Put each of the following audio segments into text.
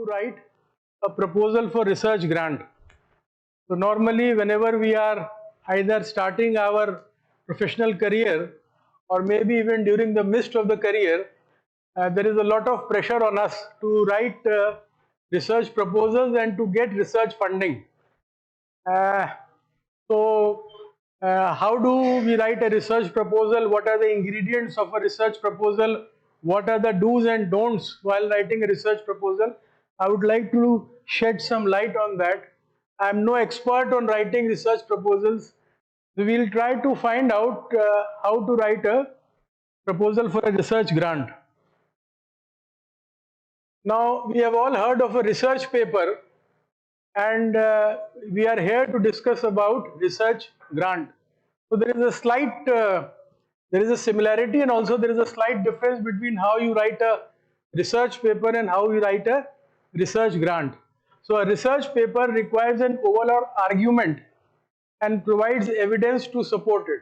to write a proposal for research grant. So normally whenever we are either starting our professional career or maybe even during the midst of the career, there is a lot of pressure on us to write research proposals and to get research funding. So how do we write a research proposal? What are the ingredients of a research proposal? What are the do's and don'ts while writing a research proposal? I would like to shed some light on that. I am no expert on writing research proposals. We will try to find out how to write a proposal for a research grant. Now, we have all heard of a research paper, and we are here to discuss about research grant. So there is a slight, there is a similarity and also there is a slight difference between how you write a research paper and how you write a research grant. So a research paper requires an overall argument and provides evidence to support it.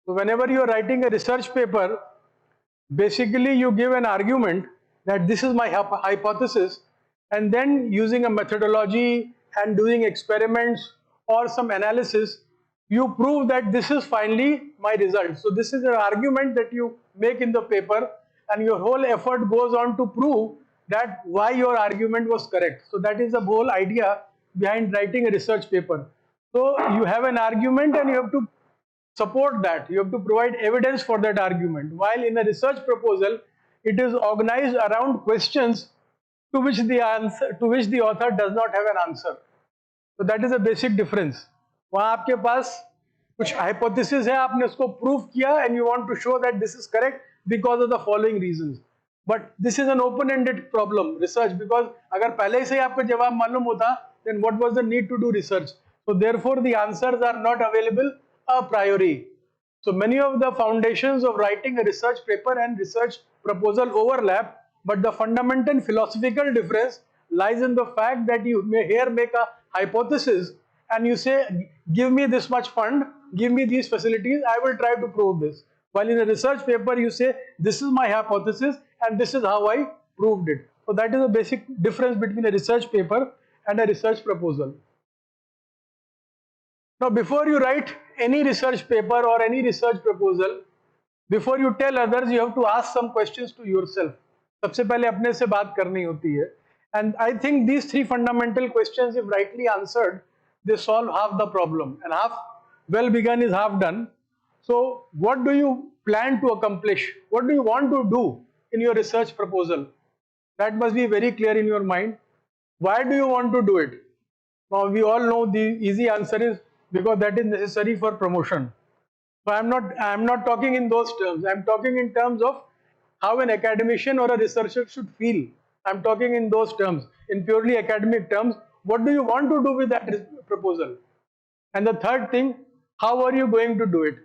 So whenever you are writing a research paper, basically you give an argument that this is my hypothesis, and then using a methodology and doing experiments or some analysis, you prove that this is finally my result. So this is an argument that you make in the paper, and your whole effort goes on to prove that why your argument was correct. So that is the whole idea behind writing a research paper. So you have an argument and you have to support that. You have to provide evidence for that argument. While in a research proposal, it is organized around questions to which the author does not have an answer. So that is a basic difference. वहाँ आपके पास कुछ hypothesis है, आपने उसको prove किया, and you want to show that this is correct because of the following reasons. But this is an open-ended problem, research, because अगर पहले से ही आपको जवाब मालूम होता, then what was the need to do research? So therefore the answers are not available a priori. So many of the foundations of writing a research paper and research proposal overlap, but the fundamental philosophical difference lies in the fact that you may here make a hypothesis and you say, give me this much fund, give me these facilities, I will try to prove this. While in a research paper you say, this is my hypothesis and this is how I proved it. So that is the basic difference between a research paper and a research proposal. Now before you write any research paper or any research proposal, before you tell others, you have to ask some questions to yourself. सबसे पहले अपने से बात करनी होती है. And I think these three fundamental questions, if rightly answered, they solve half the problem, and half well begun is half done. So what do you plan to accomplish? What do you want to do in your research proposal? That must be very clear in your mind. Why do you want to do it? Now we all know the easy answer is because that is necessary for promotion. So I am not talking in those terms. I am talking in terms of how an academician or a researcher should feel. I am talking in those terms, in purely academic terms. What do you want to do with that proposal? And the third thing, how are you going to do it?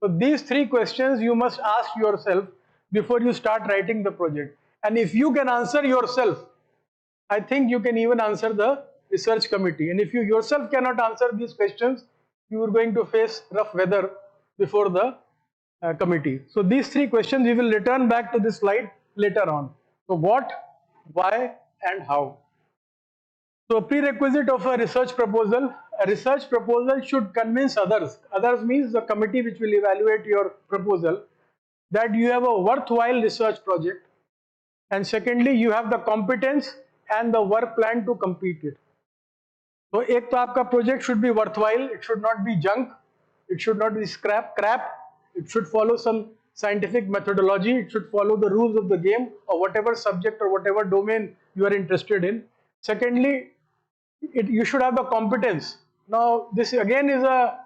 So these three questions you must ask yourself before you start writing the project. And if you can answer yourself, I think you can even answer the research committee. And if you yourself cannot answer these questions, you are going to face rough weather before the committee. So these three questions, we will return back to this slide later on. So what, why, and how. So a prerequisite of a research proposal should convince others. Others means the committee which will evaluate your proposal, that you have a worthwhile research project. And secondly, you have the competence and the work plan to complete it. So एक तो आपका project should be worthwhile, it should not be junk, it should not be crap, it should follow some scientific methodology, it should follow the rules of the game or whatever subject or whatever domain you are interested in. Secondly, you should have the competence. Now this again is a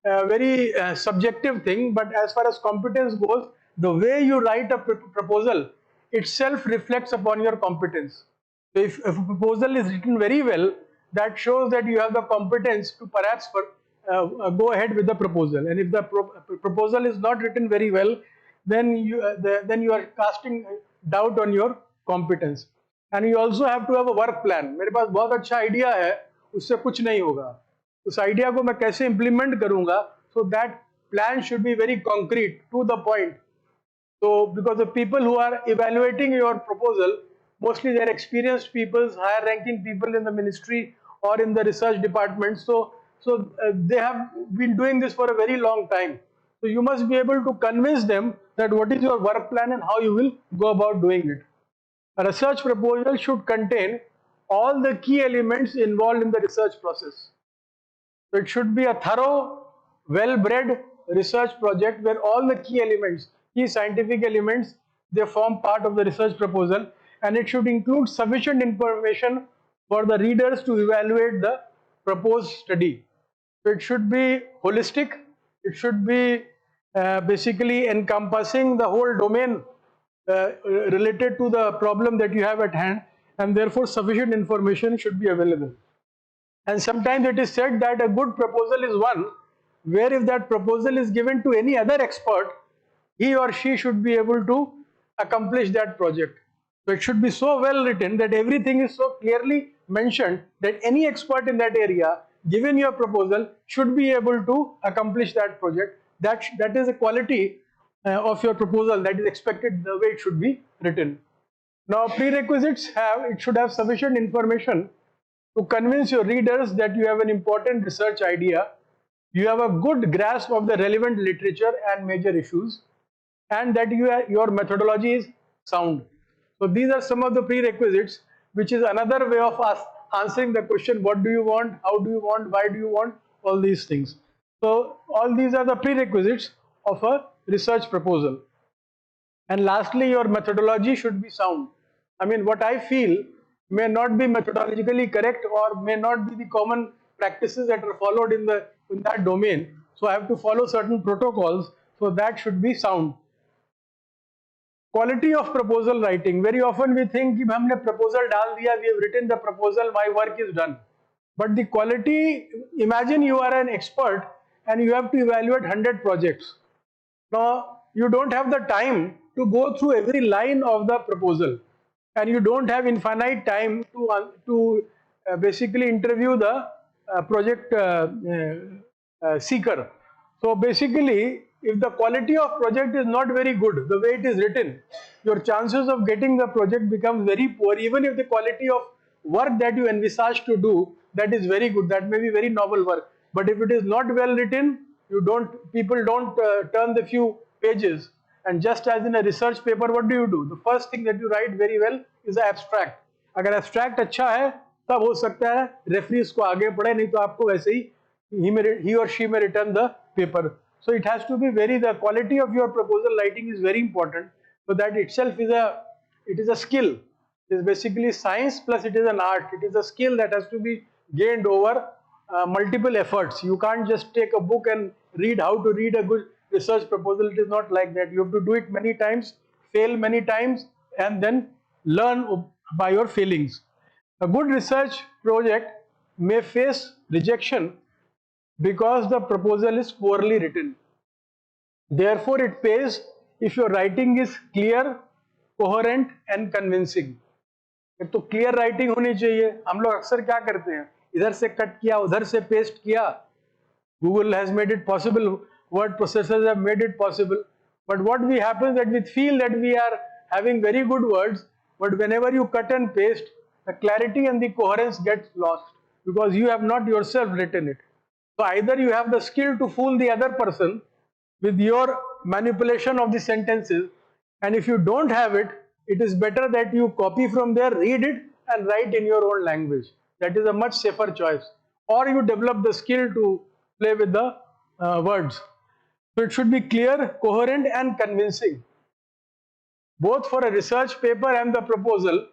very subjective thing, but as far as competence goes, the way you write a proposal itself reflects upon your competence. So if a proposal is written very well, that shows that you have the competence to perhaps go ahead with the proposal. And if the proposal is not written very well, then you are casting doubt on your competence. And you also have to have a work plan. मेरे पास बहुत अच्छा idea है, उससे कुछ नहीं होगा. उस idea को मैं कैसे implement करूँगा? So that plan should be very concrete, to the point. So because the people who are evaluating your proposal, mostly they're experienced people, higher ranking people in the ministry or in the research department. So they have been doing this for a very long time. So you must be able to convince them that what is your work plan and how you will go about doing it. A research proposal should contain all the key elements involved in the research process. So it should be a thorough, well-bred research project where all the key elements, key scientific elements, they form part of the research proposal, and it should include sufficient information for the readers to evaluate the proposed study. So it should be holistic, it should be basically encompassing the whole domain related to the problem that you have at hand, and therefore sufficient information should be available. And sometimes it is said that a good proposal is one where if that proposal is given to any other expert, he or she should be able to accomplish that project. So it should be so well written that everything is so clearly mentioned that any expert in that area, given your proposal, should be able to accomplish that project. That is a quality of your proposal that is expected the way it should be written. Now prerequisites it should have sufficient information to convince your readers that you have an important research idea, you have a good grasp of the relevant literature and major issues, and that your methodology is sound. So these are some of the prerequisites, which is another way of us answering the question, what do you want, how do you want, why do you want, all these things. So all these are the prerequisites of a research proposal. And lastly, your methodology should be sound. I mean, what I feel may not be methodologically correct or may not be the common practices that are followed in that domain. So I have to follow certain protocols, so that should be sound. Quality of proposal writing. Very often we think कि हमने proposal डाल दिया, we have written the proposal, my work is done. But the quality, imagine you are an expert and you have to evaluate 100 projects. Now you don't have the time to go through every line of the proposal, and you don't have infinite time to basically interview the project seeker. So basically, if the quality of project is not very good, the way it is written, your chances of getting the project become very poor, even if the quality of work that you envisage to do, that is very good, that may be very novel work. But if it is not well written, people don't turn the few pages. And just as in a research paper, what do? The first thing that you write very well is the abstract. अगर abstract अच्छा है, तब हो सकता है referee इसको आगे पढ़े, नहीं तो आपको वैसे ही he or she may return the paper. So it has to be the quality of your proposal writing is very important. So that itself is a skill. It is basically science plus it is an art. It is a skill that has to be gained over multiple efforts. You can't just take a book and read how to read a good research proposal. It is not like that. You have to do it many times, fail many times, and then learn by your failings. A good research project may face rejection because the proposal is poorly written. Therefore, it pays if your writing is clear, coherent and convincing. एक तो clear writing होनी चाहिए. हम लोग अक्सर क्या करते हैं, इधर से कट किया, उधर से पेस्ट किया. Google has made it possible, word processors have made it possible. But what we happens that we feel that we are having very good words, but whenever you cut and paste, the clarity and the coherence gets lost because you have not yourself written it. So either you have the skill to fool the other person with your manipulation of the sentences, and if you don't have it, it is better that you copy from there, read it and write in your own language. That is a much safer choice. Or you develop the skill to play with the words. So it should be clear, coherent and convincing. Both for a research paper and the proposal,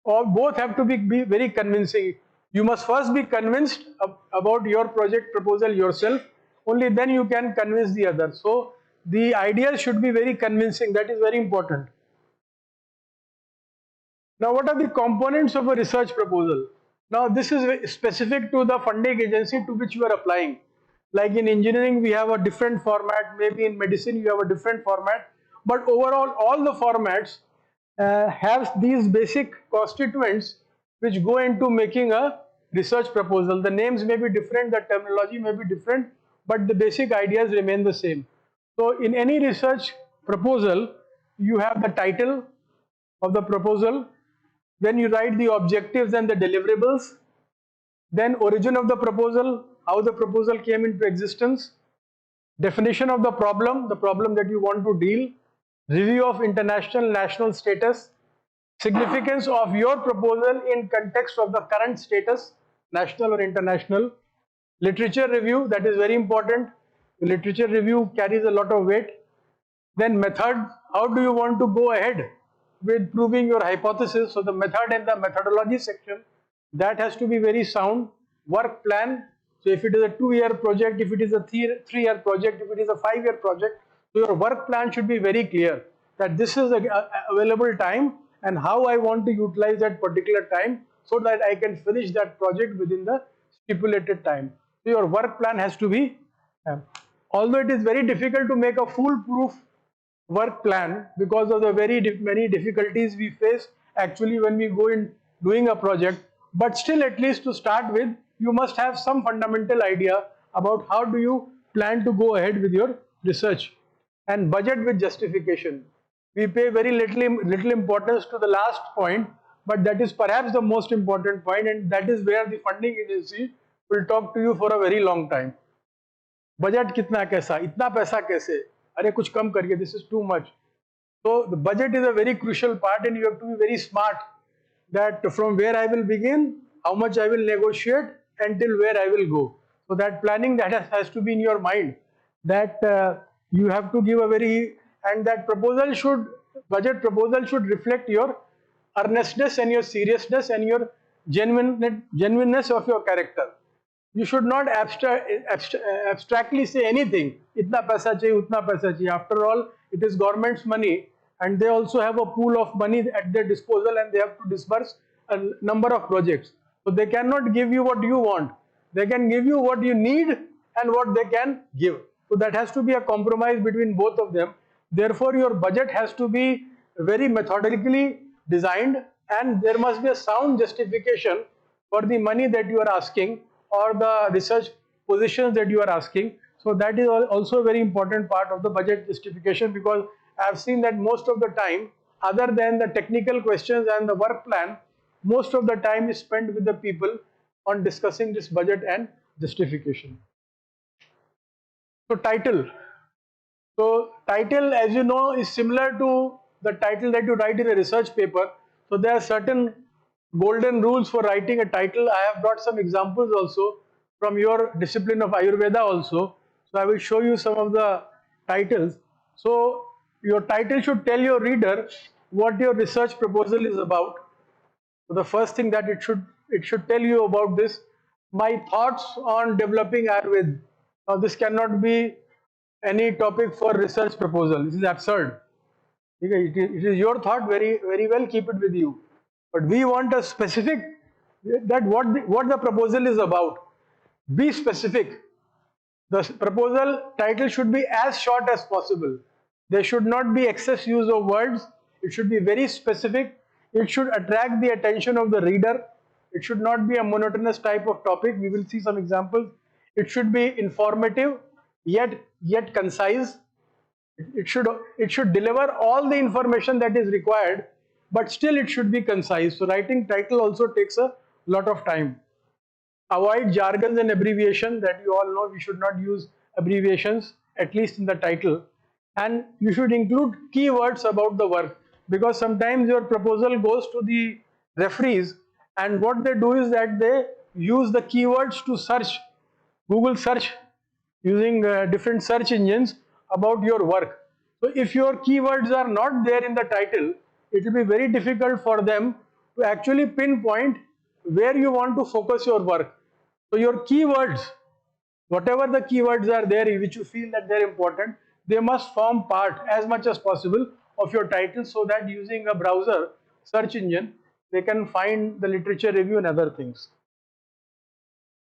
or both have to be very convincing. You must first be convinced about your project proposal yourself, only then you can convince the other. So the ideas should be very convincing, that is very important. Now what are the components of a research proposal? Now this is specific to the funding agency to which you are applying. Like in engineering we have a different format, maybe in medicine you have a different format, but overall all the formats have these basic constituents which go into making a research proposal. The names may be different, the terminology may be different, but the basic ideas remain the same. So in any research proposal, you have the title of the proposal, Then you write the objectives and the deliverables. Then origin of the proposal, how the proposal came into existence, definition of the problem that you want to deal, review of international national status, significance of your proposal in context of the current status, national or international, literature review, that is very important. Literature review carries a lot of weight. Then method, how do you want to go ahead with proving your hypothesis? So the method and the methodology section, that has to be very sound. Work plan, so if it is a 2-year project, if it is a 3-year project, if it is a 5-year project, so your work plan should be very clear that this is the available time and how I want to utilize that particular time so that I can finish that project within the stipulated time. So your work plan has to be, although it is very difficult to make a foolproof work plan because of the many difficulties we face actually when we go in doing a project, but still at least to start with, you must have some fundamental idea about how do you plan to go ahead with your research. And budget with justification. We pay very little importance to the last point, but that is perhaps the most important point, and that is where the funding agency will talk to you for a very long time. Budget kitna kaisa, itna paisa kaise, अरे कुछ कम करिए, this is too much. So the budget is a very crucial part, and you have to be very smart that from where I will begin, how much I will negotiate, until where I will go. So that planning, that has to be in your mind, that you have to give a very, and that budget proposal should reflect your earnestness and your seriousness and your genuineness of your character. You should not abstractly say anything. Itna paisa chahiye, utna paisa chahiye. After all, it is government's money, and they also have a pool of money at their disposal, and they have to disburse a number of projects. So they cannot give you what you want. They can give you what you need and what they can give. So that has to be a compromise between both of them. Therefore, your budget has to be very methodically designed, and there must be a sound justification for the money that you are asking or the research positions that you are asking. So that is also a very important part of the budget justification, because I have seen that most of the time, other than the technical questions and the work plan, most of the time is spent with the people on discussing this budget and justification. So title. So title, as you know, is similar to the title that you write in a research paper. So there are certain golden rules for writing a title. I have brought some examples also from your discipline of Ayurveda also. So I will show you some of the titles. So your title should tell your reader what your research proposal is about. So the first thing that it should tell you about this, my thoughts on developing Ayurveda. Now this cannot be any topic for research proposal. This is absurd. It is your thought, very well, keep it with you. But we want a specific, that what the proposal is about. Be specific. The proposal title should be as short as possible. There should not be excess use of words. It should be very specific. It should attract the attention of the reader. It should not be a monotonous type of topic. We will see some examples. It should be informative, yet concise. It should deliver all the information that is required, but still it should be concise. So writing title also takes a lot of time. Avoid jargons and abbreviation, that you all know we should not use abbreviations, at least in the title. And you should include keywords about the work, because sometimes your proposal goes to the referees, and what they do is that they use the keywords to search, Google search, using different search engines about your work. So if your keywords are not there in the title, it will be very difficult for them to actually pinpoint where you want to focus your work. So your keywords, whatever the keywords are there which you feel that they're important, they must form part as much as possible of your title, so that using a browser search engine, they can find the literature review and other things.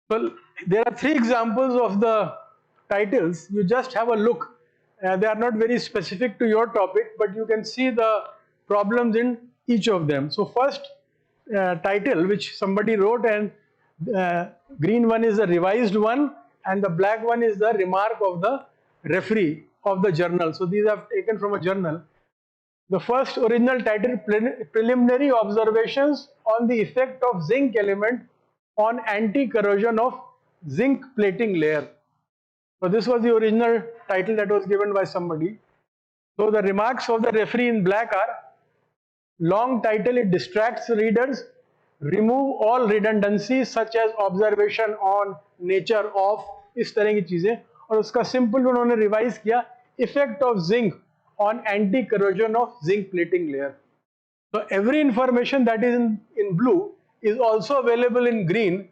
Well, there are 3 examples of the titles. You just have a look. They are not very specific to your topic, but you can see the problems in each of them. So first title which somebody wrote, and green one is the revised one, and the black one is the remark of the referee of the journal. So these are taken from a journal. The first original title, Preliminary Observations on the Effect of Zinc Element on Anti-Corrosion of Zinc Plating Layer. So this was the original title that was given by somebody. So the remarks of the referee in black are: long title, it distracts readers, remove all redundancies such as observation on, nature of, इस तरह की चीजें, और उसका simple उन्होंने revise किया, effect of zinc on anti-corrosion of zinc plating layer. So every information that is in blue is also available in green,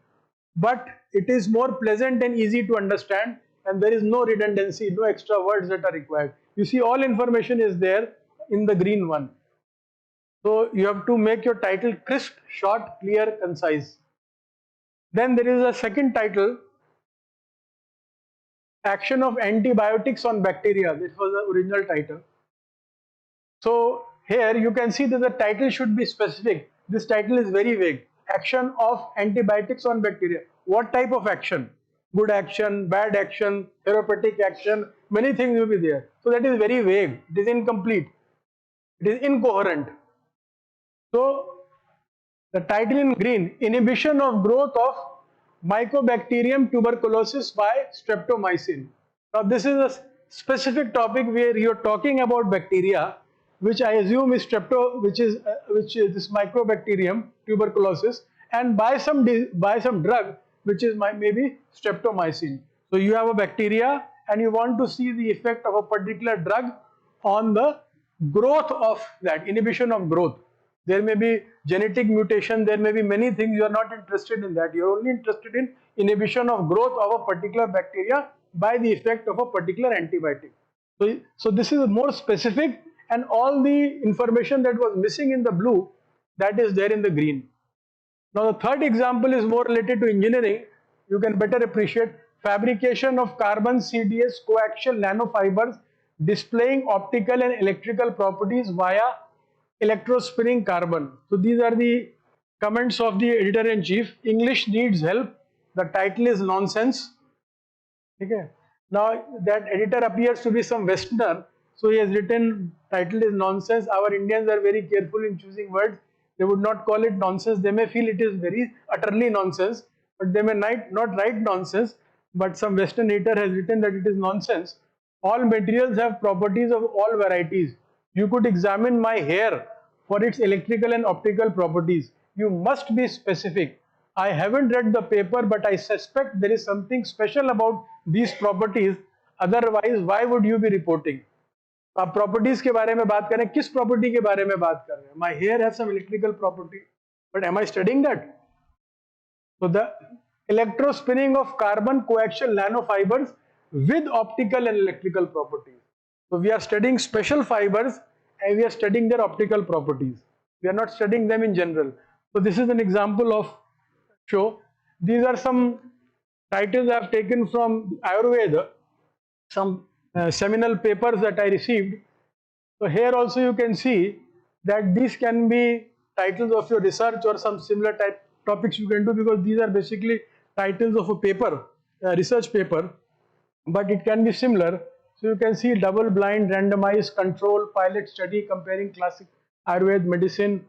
but it is more pleasant and easy to understand, and there is no redundancy, no extra words that are required. You see, all information is there in the green one. So you have to make your title crisp, short, clear, concise. Then there is a second title, Action of Antibiotics on Bacteria. This was the original title. So here you can see that the title should be specific. This title is very vague. Action of antibiotics on bacteria. What type of action? Good action, bad action, therapeutic action, many things will be there. So that is very vague. It is incomplete. It is incoherent. So the title in green, Inhibition of Growth of Mycobacterium tuberculosis by streptomycin. Now this is a specific topic where you are talking about bacteria, which I assume is which is this Mycobacterium tuberculosis, and by some drug which is maybe streptomycin. So you have a bacteria and you want to see the effect of a particular drug on the growth of that, inhibition of growth. There may be genetic mutation, there may be many things, you are not interested in that. You are only interested in inhibition of growth of a particular bacteria by the effect of a particular antibiotic. So this is more specific, and all the information that was missing in the blue, that is there in the green. Now the third example is more related to engineering. You can better appreciate fabrication of carbon CDS coaxial nanofibers displaying optical and electrical properties via electrospinning carbon. So these are the comments of the editor-in-chief. English needs help. The title is nonsense. Okay. Now that editor appears to be some Westerner, so he has written title is nonsense. Our Indians are very careful in choosing words. They would not call it nonsense. They may feel it is very utterly nonsense, but they may not write nonsense. But some Western editor has written that it is nonsense. All materials have properties of all varieties. You could examine my hair for its electrical and optical properties. You must be specific. I haven't read the paper, but I suspect there is something special about these properties. Otherwise, why would you be reporting? आप properties के बारे में बात करें, किस property के बारे में बात कर रहे हैं? My hair have some electrical property, but am I studying that? So the electrospinning of carbon coaxial nanofibers with optical and electrical properties. So we are studying special fibers and we are studying their optical properties. We are not studying them in general. So this is an example of show. These are some titles I have taken from Ayurveda, some seminal papers that I received. So here also you can see that these can be titles of your research or some similar type topics you can do, because these are basically titles of a paper, a research paper, but it can be similar. So you can see double blind randomized control pilot study comparing classic Ayurveda medicine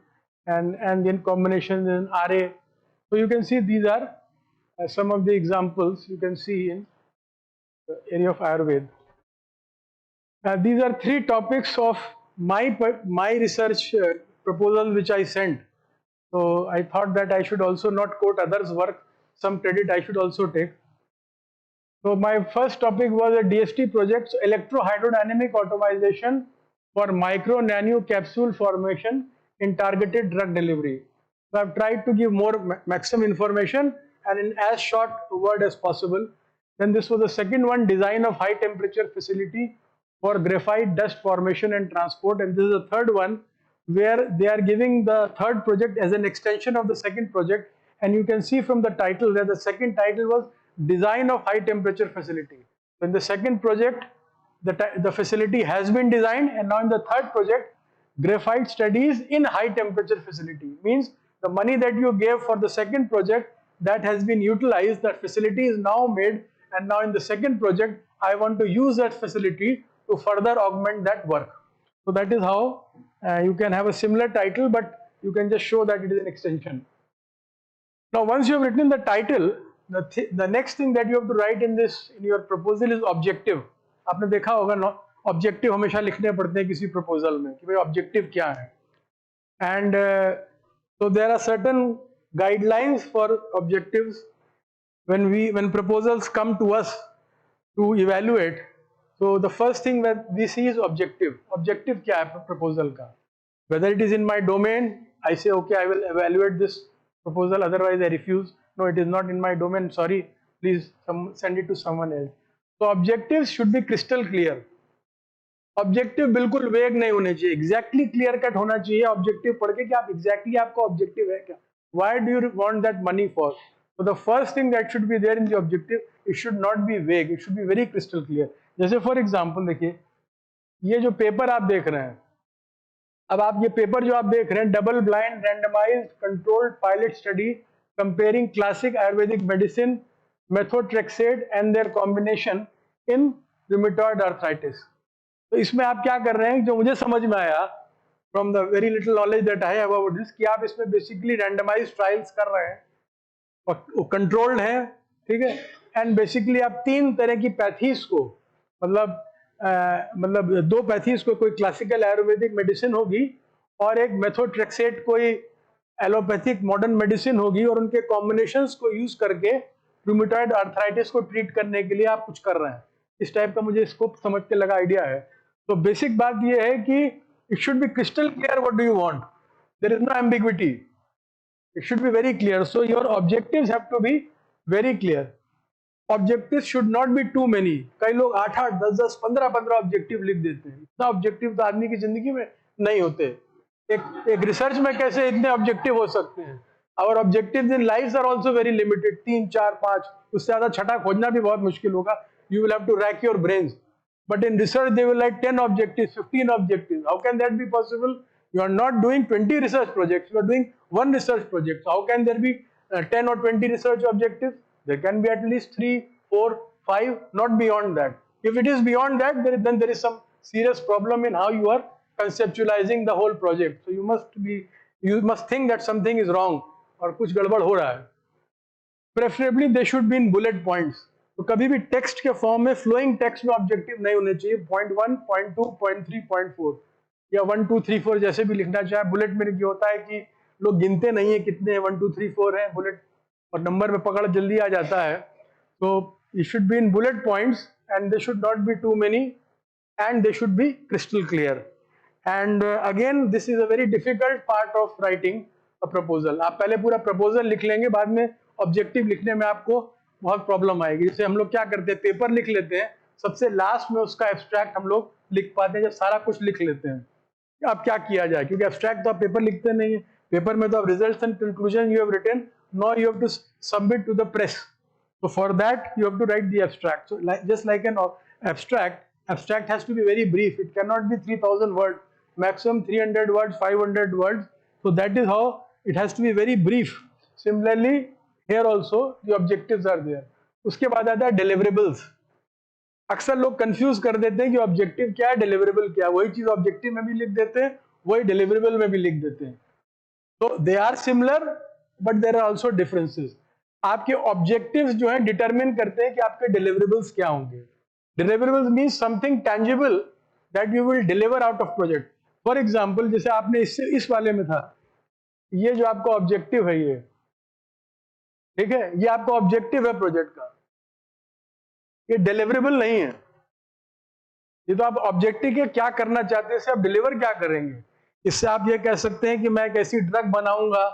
and then combinations in RA. So you can see these are some of the examples you can see in the area of Ayurveda. These are three topics of my research proposal which I sent. So I thought that I should also not quote others' work, some credit I should also take. So my first topic was a DST project, so electrohydrodynamic optimization for micro nano capsule formation in targeted drug delivery. So I've tried to give more maximum information and in as short a word as possible. Then this was the second one, design of high temperature facility for graphite dust formation and transport, and this is the third one where they are giving the third project as an extension of the second project, and you can see from the title that the second title was design of high temperature facility. So in the second project the facility has been designed, and now in the third project graphite studies in high temperature facility, means the money that you gave for the second project that has been utilized, that facility is now made, and now in the second project I want to use that facility to further augment that work. So that is how you can have a similar title, but you can just show that it is an extension. Now, once you have written the title, the next thing that you have to write in your proposal is objective. आपने देखा होगा ना, objective हमेशा लिखने पड़ते हैं किसी proposal में कि भाई objective क्या है. And so there are certain guidelines for objectives when proposals come to us to evaluate. So the first thing that we see is objective. Objective क्या है proposal का? Whether it is in my domain, I say okay, I will evaluate this proposal, otherwise I refuse. No, it is not in my domain, sorry, please send it to someone else. So objectives should be crystal clear. Objective बिल्कुल वेग नहीं होने चाहिए, exactly clear cut होना चाहिए objective पढ़ के कि आप एग्जैक्टली आपका ऑब्जेक्टिव है क्या, why do you want that money for. So the first thing that should be there in the objective, it should not be vague, it should be very crystal clear. जैसे for example देखिए, ये जो paper आप देख रहे हैं, अब आप ये पेपर जो आप देख रहे हैं, double blind randomised controlled pilot study comparing classic ayurvedic medicine methotrexate and their combination in rheumatoid arthritis. तो इसमें आप क्या कर रहे हैं, जो मुझे समझ में आया from the very little knowledge that I have about this, कि आप इसमें बेसिकली रैंडमाइज्ड ट्रायल्स कर रहे हैं और कंट्रोल्ड है, ठीक है. एंड बेसिकली आप 3 तरह की पैथीज को, मतलब 2 पैथीज को, कोई क्लासिकल आयुर्वेदिक मेडिसिन होगी और एक मेथोट्रेक्सेट कोई एलोपैथिक मॉडर्न मेडिसिन होगी, और उनके कॉम्बिनेशंस को यूज करके रूमेटॉइड आर्थराइटिस को ट्रीट करने के लिए आप कुछ कर रहे हैं. इस टाइप का मुझे इसको समझ के लगा आइडिया है. तो बेसिक बात यह है कि it should be crystal clear what do you want, there is no ambiguity, it should be very clear. So your objectives have to be very clear. Objectives should not be too many. कई लोग 8-8, 10-10, 15-15 objective लिख देते हैं. इतना objective तो आदमी की जिंदगी में नहीं होते. एक रिसर्च में कैसे इतने ऑब्जेक्टिव हो सकते हैं. Our objectives in life are also very limited, 3, 4, 5, उससे ज्यादा छठा खोजना भी बहुत मुश्किल होगा. You will have to rack your brains. But in research, they will like 10 objectives, 15 objectives. How can that be possible? You are not doing 20 research projects. You are doing 1 research project. So how can there be 10 or 20 research objectives? There can be at least 3, 4, 5, not beyond that. If it is beyond that, then there is some serious problem in how you are conceptualizing the whole project. So you must think that something is wrong और कुछ गड़बड़ हो रहा है. Preferably, they should be in bullet points. तो कभी भी text के फॉर्म में, फ्लोइंग टेक्स्ट में ऑब्जेक्टिव नहीं होने चाहिए. 0.1, 0.2, 0.3, 0.4 या 1, 2, 3, 4 जैसे भी लिखना चाहे. बुलेट में ये होता है कि लोग गिनते नहीं है कितने हैं, 1, 2, 3, 4 है बुलेट, और नंबर में पकड़ जल्दी आ जाता है. तो it should be in bullet points and they should not be too many and they should be crystal clear. And again this is a very difficult part of writing a proposal. आप पहले पूरा proposal लिख लेंगे, बाद में objective लिखने में आपको बहुत प्रॉब्लम आएगी. जैसे हम लोग क्या करते हैं, पेपर लिख लेते हैं, सबसे लास्ट में उसका एब्स्ट्रैक्ट हम लोग लिख पाते हैं जब सारा कुछ लिख लेते हैं. अब क्या किया जाए, क्योंकि एब्स्ट्रैक्ट तो आप पेपर लिखते नहीं है. पेपर में तो आप results and conclusion you have written, now you have to submit to the press. So for that you have to write the abstract. So just like an abstract has to be very brief. It cannot be 3000 words, maximum 300 words, 500 words. So that is how it has to be very brief. Similarly here also the objectives are there. उसके बाद आता है deliverables. अक्सर लोग confuse कर देते हैं कि ऑब्जेक्टिव क्या है, डिलीवरेबल क्या है. वही चीज ऑब्जेक्टिव में भी लिख देते हैं, वही डिलीवरेबल में भी लिख देते हैं. तो they are similar but there are also differences. आपके ऑब्जेक्टिव्स जो हैं डिटरमिन करते हैं कि आपके डिलीवरेबल्स क्या होंगे. Deliverables means something tangible that you will deliver out of project. For example जैसे आपने इस वाले में था, ये जो आपका ऑब्जेक्टिव है, ये ठीक है, ये आपका ऑब्जेक्टिव है प्रोजेक्ट का, ये डिलीवरेबल नहीं है. ये तो आप ऑब्जेक्टिव के क्या करना चाहते हैं, इससे आप डिलीवर क्या करेंगे. इससे आप ये कह सकते हैं कि मैं एक ऐसी ड्रग बनाऊंगा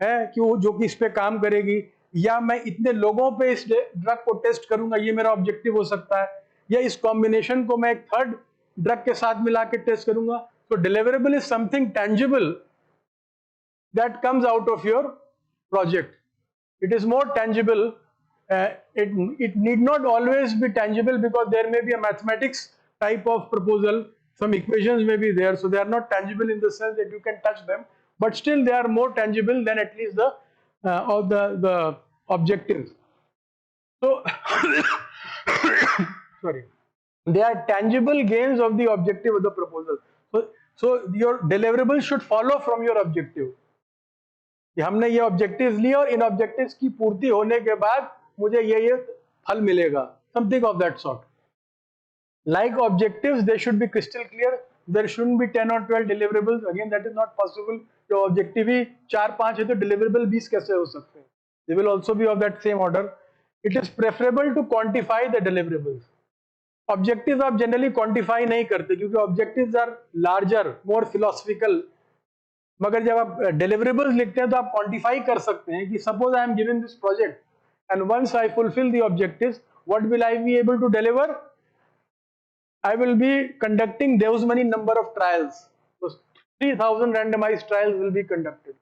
है कि जो कि इस पे काम करेगी, या मैं इतने लोगों पे इस ड्रग को टेस्ट करूंगा, ये मेरा ऑब्जेक्टिव हो सकता है, या इस कॉम्बिनेशन को मैं एक थर्ड ड्रग के साथ मिला के टेस्ट करूंगा. तो deliverable is something tangible that comes out of your project. It is more tangible. It need not always be tangible because there may be a mathematics type of proposal. Some equations may be there, so they are not tangible in the sense that you can touch them. But still, they are more tangible than at least the objectives. So, sorry, they are tangible gains of the objective of the proposal. So So your deliverables should follow from your objective. कि हमने ये objectives लिए और इन objectives की पूर्ति होने के बाद मुझे ये फल मिलेगा, something of that sort. Like objectives, they should be crystal clear. There shouldn't be 10 or 12 deliverables. Again, that is not possible. जो ऑब्जेक्टिव ही 4-5 है तो डिलीवरेबल 20 कैसे हो सकते हैं? They will also be of that same order. It is preferable to quantify the deliverables. Objectives आप generally quantify नहीं करते क्योंकि objectives are larger, more philosophical. मगर जब आप deliverables लिखते हैं तो आप quantify कर सकते हैं कि suppose I am given this project and once I fulfill the objectives, what will I be able to deliver? I will be conducting those many number of trials. So 3,000 randomized trials will be conducted.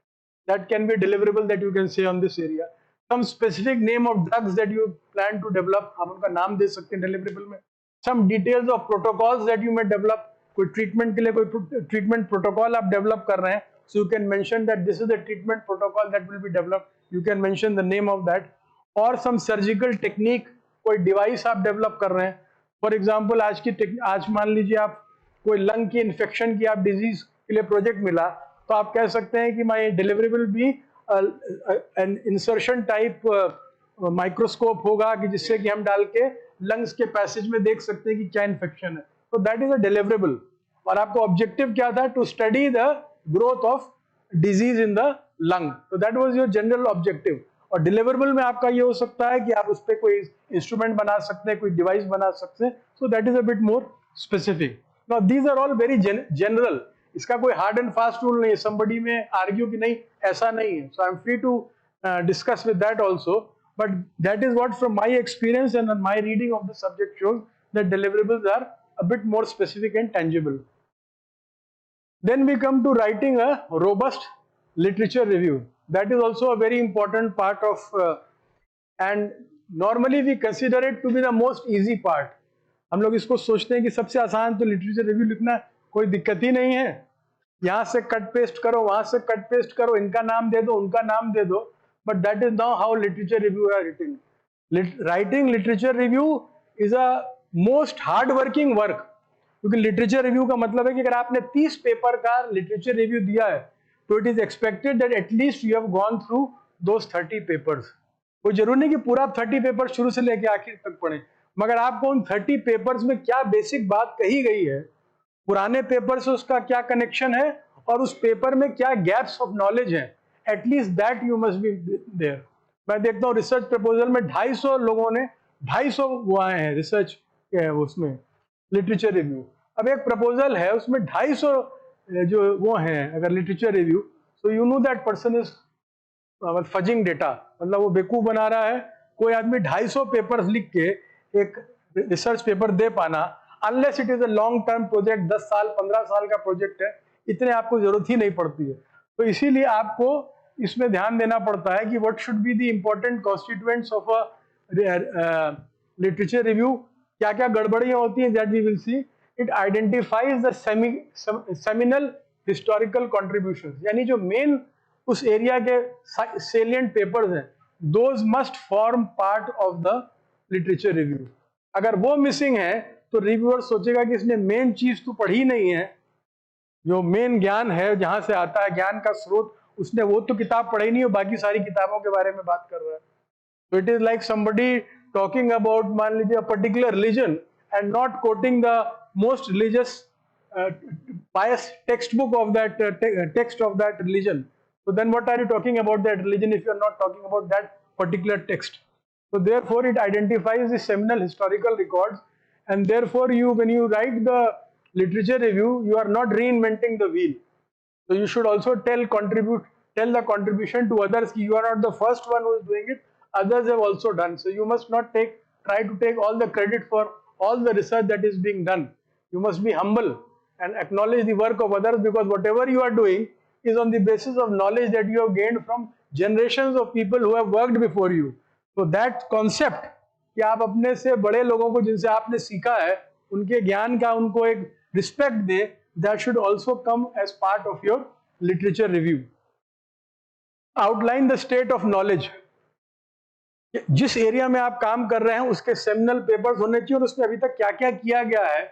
That can be a deliverable that you can say on this area. Some specific name of drugs that you plan to develop, आप उनका नाम दे सकते हैं deliverable में. Some details of protocols that you may develop. कोई treatment के लिए कोई treatment protocol आप develop कर रहे हैं, so you can mention that this is the treatment protocol that will be developed. You can mention the name of that. Or some surgical technique, कोई device आप develop कर रहे हैं. फॉर एग्जाम्पल आज मान लीजिए आप कोई लंग की इन्फेक्शन की आप डिजीज के लिए प्रोजेक्ट मिला तो आप कह सकते हैं कि माई डिलीवरेबल भी एन इंसर्शन टाइप माइक्रोस्कोप होगा कि जिससे कि हम डाल के लंग्स के पैसेज में देख सकते हैं कि क्या इन्फेक्शन है. तो दैट इज अ डिलीवरेबल. और आपका ऑब्जेक्टिव क्या था? To study the growth of disease in the lung. तो that was your general objective. और डिलीवरेबल में आपका ये हो सकता है कि आप उस पर कोई इंस्ट्रूमेंट बना सकते हैं, कोई डिवाइस बना सकते हैं. So that is a bit more specific. Now these are all very general. इसका कोई हार्ड एंड फास्ट रूल नहीं है. समबडी में आर्ग्यू कि नहीं ऐसा नहीं है. So I am free to discuss with that also. But that is what from my experience and my reading of the subject shows that deliverables are a bit more specific and tangible. Then we come to writing a robust literature review. That is also a very important part of and normally we consider it to be the most easy part. हम लोग इसको सोचते हैं कि सबसे आसान तो literature review लिखना, कोई दिक्कत ही नहीं है. यहाँ से कट पेस्ट करो, वहां से कट पेस्ट करो, इनका नाम दे दो, उनका नाम दे दो. But that is now how literature review are written. Writing literature review is a most hard working work. क्योंकि लिटरेचर रिव्यू का मतलब है कि अगर आपने 30 पेपर का लिटरेचर रिव्यू दिया है तो it is expected that at least you have gone through those 30 papers. कोई जरूरी नहीं कि पूरा 30 पेपर शुरू से लेकर आखिर तक पढ़े, मगर आपको उन 30 पेपर्स में क्या बेसिक बात कही गई है, पुराने पेपर से उसका क्या कनेक्शन है और उस पेपर में क्या गैप्स ऑफ नॉलेज है, at least that you must be there. मैं देखता हूँ रिसर्च प्रपोजल में 250 लोगों ने 250 वो आए हैं रिसर्च उसमें लिटरेचर रिव्यू. अब एक प्रपोजल है उसमें 250 जो वो हैं अगर literature review, so you know that person is fudging data. मतलब वो बेवकूफ बना रहा है. कोई आदमी 250 पेपर्स लिख के एक रिसर्च पेपर दे पाना, unless it is a long term project, 10 साल 15 साल का प्रोजेक्ट है, इतने आपको जरूरत ही नहीं पड़ती है. तो इसीलिए आपको इसमें ध्यान देना पड़ता है कि what should be the important constituents of a literature review. क्या क्या गड़बड़ियां होती हैं, that we will see. It identifies the seminal historical contributions, यानी जो मेन उस एरिया के सेलिएंट पेपर्स हैं, those must form part of the literature review. अगर वो मिसिंग है तो रिव्यूअर सोचेगा कि इसने मेन चीज तो पढ़ी नहीं है, जो मेन ज्ञान है जहां से आता है ज्ञान का स्रोत, उसने वो तो किताब पढ़ी नहीं हो, बाकी सारी किताबों के बारे में बात कर रहा है. तो it is like somebody talking about मान लीजिए a particular religion and not coating the most religious pious textbook of that text of that religion. So then what are you talking about that religion if you are not talking about that particular text? So therefore it identifies the seminal historical records, and therefore you, when you write the literature review, you are not reinventing the wheel. So you should also tell the contribution to others. You are not the first one who is doing it, others have also done. So you must not try to take all the credit for all the research that is being done. You must be humble and acknowledge the work of others, because whatever you are doing is on the basis of knowledge that you have gained from generations of people who have worked before you. So that concept कि आप अपने से बड़े लोगों को जिनसे आपने सीखा है उनके ज्ञान का उनको एक respect they, that should also come as part of your literature review. Outline the state of knowledge. जिस एरिया में आप काम कर रहे हैं उसके सेमिनल पेपर्स होने चाहिए और उसमें अभी तक क्या क्या किया गया है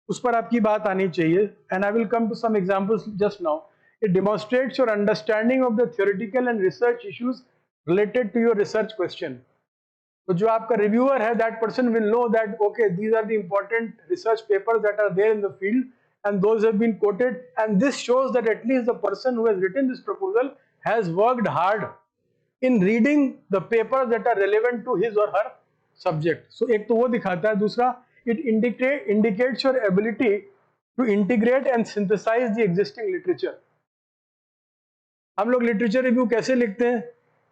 उस पर आपकी बात आनी चाहिए. And I will come to some examples just now. It demonstrates your understanding of the theoretical and research issues related to your research question. तो जो आपका रिव्यूअर है, that person will know that okay these are the important research papers that are there in the field and those have been quoted, and this shows that at least the person who has written this proposal has worked hard in reading the papers that are relevant to his or her subject. So एक तो वो दिखाता है. दूसरा, it indicates your ability to integrate and synthesize the existing literature. हम लोग literature review कैसे लिखते हैं?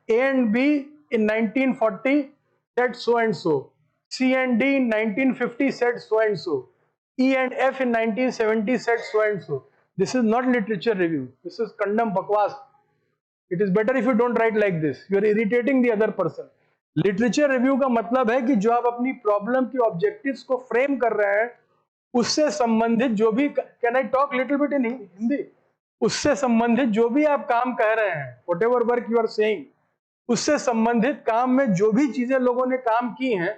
A and B in 1940 said so and so. C and D in 1950 said so and so. E and F in 1970 said so and so. This is not literature review. This is condemn bakwas. It is better if you don't write like this. You are irritating the other person. Literature review का मतलब है कि जो आप अपनी problem के objectives को frame कर रहे हैं, उससे संबंधित जो भी, can I talk little bit in Hindi, उससे संबंधित जो भी आप काम कह रहे हैं, whatever work you are saying, उससे संबंधित काम में जो भी चीजें लोगों ने काम की हैं,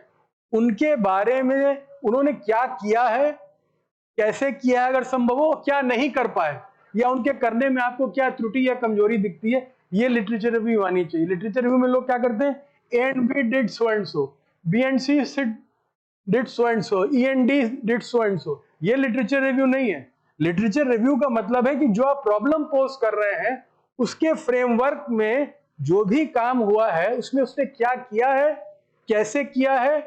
उनके बारे में उन्होंने क्या किया है, कैसे किया है, अगर संभव हो क्या नहीं कर पाए, या उनके करने में आपको क्या त्रुटि या कमजोरी दिखती है, ये लिटरेचर रिव्यू आनी चाहिए. लिटरेचर रिव्यू में लोग क्या करते हैं? A and B did so and so, B and C did so and so, E and D did so and so. ये लिटरेचर रिव्यू नहीं है. लिटरेचर रिव्यू का मतलब है कि जो आप प्रॉब्लम पोज कर रहे हैं, उसके फ्रेमवर्क में जो भी काम हुआ है, उसमें उसने क्या किया है, कैसे किया है,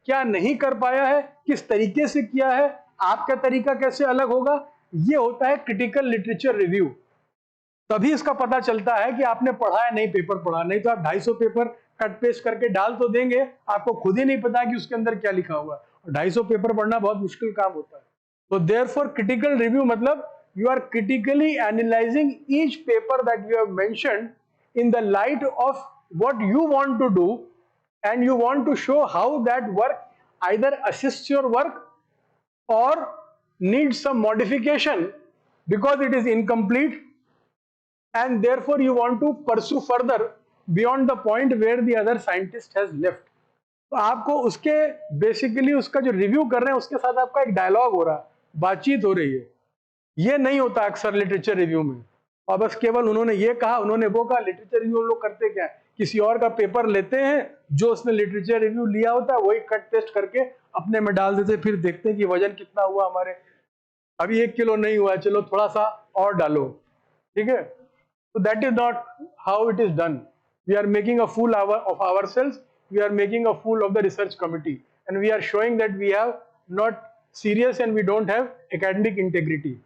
क्या नहीं कर पाया है, किस तरीके से किया है, आपका तरीका कैसे अलग होगा. ये होता है क्रिटिकल लिटरेचर रिव्यू. तभी इसका पता चलता है कि आपने पढ़ा है, नहीं पेपर पढ़ा. नहीं तो आप 250 पेपर कट पेस्ट करके डाल तो देंगे, आपको खुद ही नहीं पता कि उसके अंदर क्या लिखा हुआ है. और 250 पेपर पढ़ना बहुत मुश्किल काम होता है. तो देयरफॉर क्रिटिकल रिव्यू मतलब you are critically analysing each paper that you have mentioned in the light of what you want to do, and you want to show how that work either assist your work or needs some modification because it is incomplete, and therefore you want to pursue further beyond the point where the other scientist has left. तो आपको उसके basically उसका जो review कर रहे हैं उसके साथ आपका एक डायलॉग हो रहा है, बातचीत हो रही है. ये नहीं होता अक्सर लिटरेचर रिव्यू में. और बस केवल उन्होंने ये कहा, उन्होंने वो कहा. लिटरेचर रिव्यू लोग करते क्या है? किसी और का पेपर लेते हैं, जो उसने लिटरेचर रिव्यू लिया होता है वही कट पेस्ट करके अपने में डाल देते, फिर देखते हैं कि वजन कितना हुआ हमारे. अभी 1 किलो नहीं हुआ, चलो थोड़ा सा और डालो, ठीक है. तो that is not how it is done. We are making a fool of ourselves, we are making a fool of the research committee, and we are showing that we have not serious and we don't have academic integrity.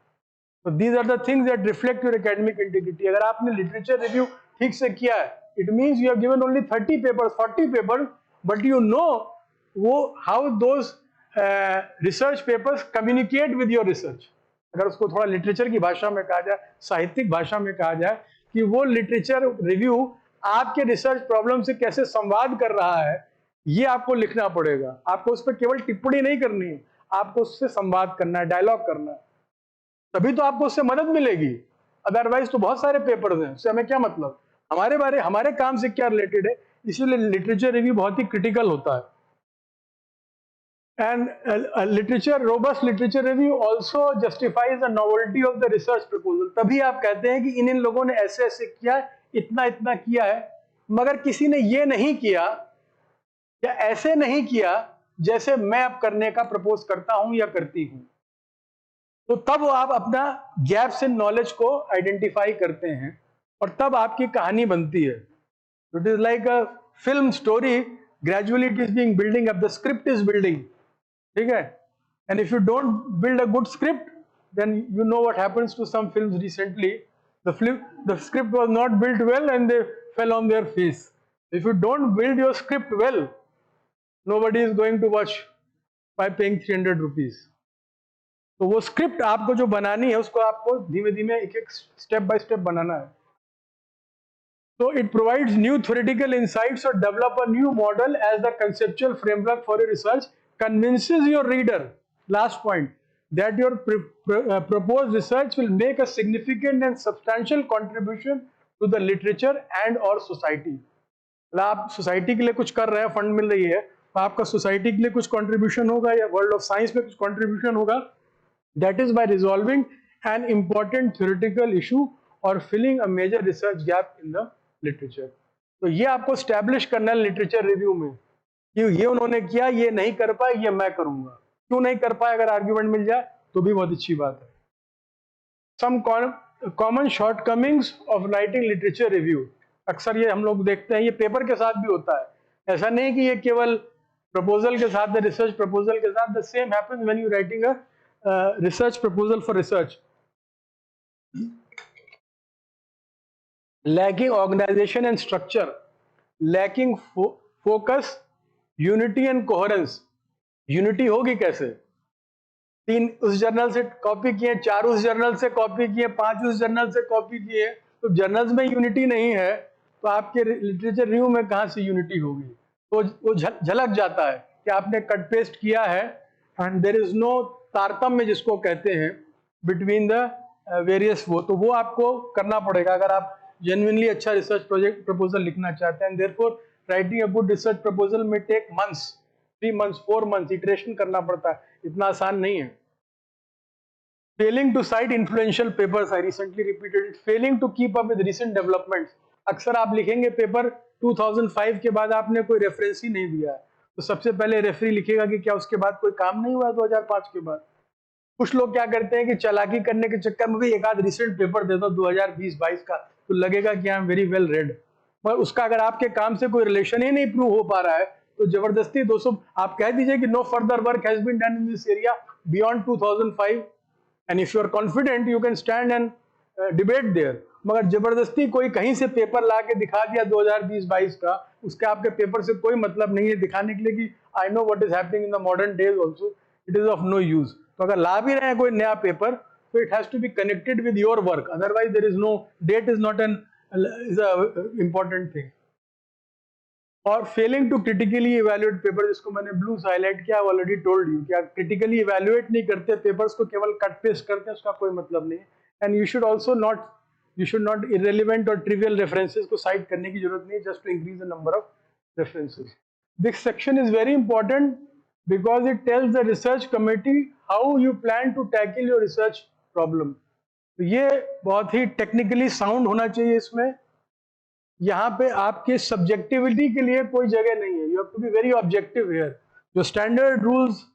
So these are the things that reflect your academic integrity. अगर आपने literature review ठीक से किया है, it means you have given only 30 papers, 40 papers, but you know how those research papers communicate with your research. अगर उसको थोड़ा literature की भाषा में कहा जाए, साहित्यिक भाषा में कहा जाए, कि वो literature review आपके research problem से कैसे संवाद कर रहा है, ये आपको लिखना पड़ेगा. आपको उस पर केवल टिप्पणी नहीं करनी है, आपको उससे संवाद करना है, डायलॉग करना है, तभी तो आपको उससे मदद मिलेगी. अदरवाइज तो बहुत सारे पेपर्स हैं, उससे हमें क्या मतलब, हमारे काम से क्या रिलेटेड है. इसलिए लिटरेचर रिव्यू बहुत ही क्रिटिकल होता है. And literature robust literature review also justifies the novelty of the research proposal. तभी आप कहते हैं कि इन लोगों ने ऐसे ऐसे किया, इतना इतना किया है, मगर किसी ने ये नहीं किया या ऐसे नहीं किया जैसे मैं अब करने का प्रपोज करता हूं या करती हूं. तो तब वो आप अपना गैप्स इन नॉलेज को आइडेंटिफाई करते हैं और तब आपकी कहानी बनती है. It is like a film story, gradually it is being building up, the script is building, ठीक है. And if you don't build a good script, then you know what happens to some films recently. The script was not built well and they fell on their face. If you don't build your script well, nobody is going to watch by paying 300 rupees. तो वो script आपको जो बनानी है उसको आपको धीमे धीमे एक एक स्टेप बाय स्टेप बनाना है. So it provides new theoretical insights or develop a new model as the conceptual framework for your research, convinces your reader, last point, that your proposed research will make a significant and substantial contribution to the literature and or society. आप society के लिए कुछ कर रहे हैं, fund मिल रही है, तो आपका सोसाइटी के लिए कुछ कंट्रीब्यूशन होगा या वर्ल्ड ऑफ साइंस में कुछ कंट्रीब्यूशन होगा. That is by resolving an important theoretical issue or filling a major research gap in the literature. तो ये आपको स्टैब्लिश करना है लिटरेचर रिव्यू में कि ये उन्होंने किया, ये नहीं कर पाए, ये मैं करूंगा. क्यों नहीं कर पाए, अगर आर्ग्यूमेंट मिल जाए तो भी बहुत अच्छी बात है. Some common shortcomings of writing literature review. अक्सर ये हम लोग देखते हैं, ये पेपर के साथ भी होता है. ऐसा नहीं कि ये केवल प्रपोजल के साथ, रिसर्च प्रपोजल के साथ. The same happens when you writing a research proposal for research. Lacking organization and structure, lacking focus, unity and coherence. Unity होगी कैसे? 3 उस जर्नल से कॉपी किए, 4 उस जर्नल से कॉपी किए, 5 उस जर्नल से कॉपी किए, तो जर्नल्स में यूनिटी नहीं है तो आपके लिटरेचर रिव्यू में कहाँ से यूनिटी होगी? तो वो झलक जाता है कि आपने कट पेस्ट किया है एंड देयर इज नो तारतम्य जिसको कहते हैं बिटवीन द वेरियस तो वो आपको करना पड़ेगा अगर आप जेन्युइनली अच्छा रिसर्च प्रोजेक्ट प्रपोजल लिखना चाहते हैं. Therefore writing a good research proposal में take months, 3 months 4 months iteration करना पड़ता है, इतना आसान नहीं है. Failing to cite influential papers, I recently repeated it. Failing to keep up with recent developments. अक्सर आप लिखेंगे पेपर 2005 के बाद आपने कोई रेफरेंस ही नहीं दिया है, तो सबसे पहले रेफरी लिखेगा कि क्या उसके बाद कोई काम नहीं हुआ 2005 के बाद. कुछ लोग क्या करते हैं कि चालाकी करने के चक्कर में भी एक आध रिसेंट पेपर दे दो 2020-22 का, तो लगेगा कि I am very well read, पर उसका अगर आपके काम से कोई रिलेशन ही नहीं प्रूव हो पा रहा है तो जबरदस्ती 200 आप कह दीजिए कि no further work has been done in this area beyond 2005 and if you are confident you can stand and debate there. मगर जबरदस्ती कोई कहीं से पेपर ला के दिखा दिया 2020-22 का, उसके आपके पेपर से कोई मतलब नहीं है दिखाने के लिए कि I know what is happening in the modern days also, it is of no use. तो अगर ला भी रहे हैं कोई नया पेपर तो it has to be connected with your work, otherwise there is no date is not an is a important thing. और failing to critically evaluate paper, जिसको मैंने ब्लू हाईलाइट किया, ऑलरेडी टोल्ड यू कि आप critically evaluate नहीं करते papers को, केवल कट पेस्ट करते हैं, उसका कोई मतलब नहीं. And you should also not irrelevant और ट्रिवियल रेफरेंसेस को साइट करने की जरूरत नहीं, just to increase the number of references. This section is very important because it tells the research committee how you plan to tackle your research problem. तो ये बहुत ही technically sound होना चाहिए इसमें. यहाँ पे आपके सब्जेक्टिविटी के लिए कोई जगह नहीं है. You have to be very objective here. जो स्टैंडर्ड रूल्स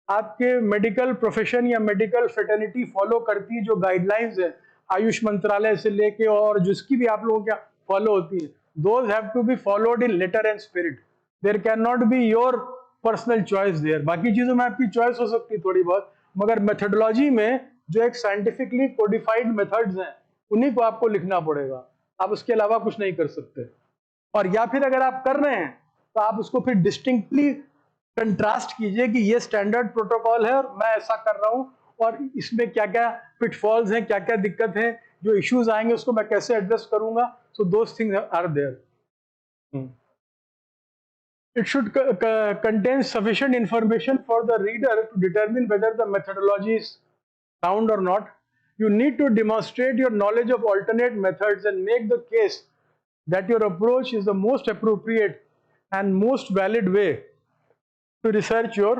आपके मेडिकल प्रोफेशन या मेडिकल फ्रेटर्निटी फॉलो करती है, जो गाइडलाइंस है आयुष मंत्रालय से लेके और जिसकी भी आप लोगों क्या फॉलो होती है, those have to be followed in letter and spirit. There can not be your personal choice there. बाकी चीजों में आपकी चॉइस हो सकती है थोड़ी बहुत, मगर मेथोडोलॉजी में जो एक साइंटिफिकली कोडिफाइड मेथड्स हैं उन्हीं को आपको लिखना पड़ेगा. आप उसके अलावा कुछ नहीं कर सकते. और या फिर अगर आप कर रहे हैं तो आप उसको फिर डिस्टिंक्टली कंट्रास्ट कीजिए कि ये स्टैंडर्ड प्रोटोकॉल है और मैं ऐसा कर रहा हूँ और इसमें क्या क्या पिटफॉल्स हैं, क्या क्या दिक्कत है, जो इश्यूज आएंगे उसको मैं कैसे एड्रेस करूंगा. So those things are there. It should contain sufficient information for the reader to determine whether the methodology is sound or not. You need to demonstrate your knowledge of alternate methods and make the case that your approach is the most appropriate and most valid way to research your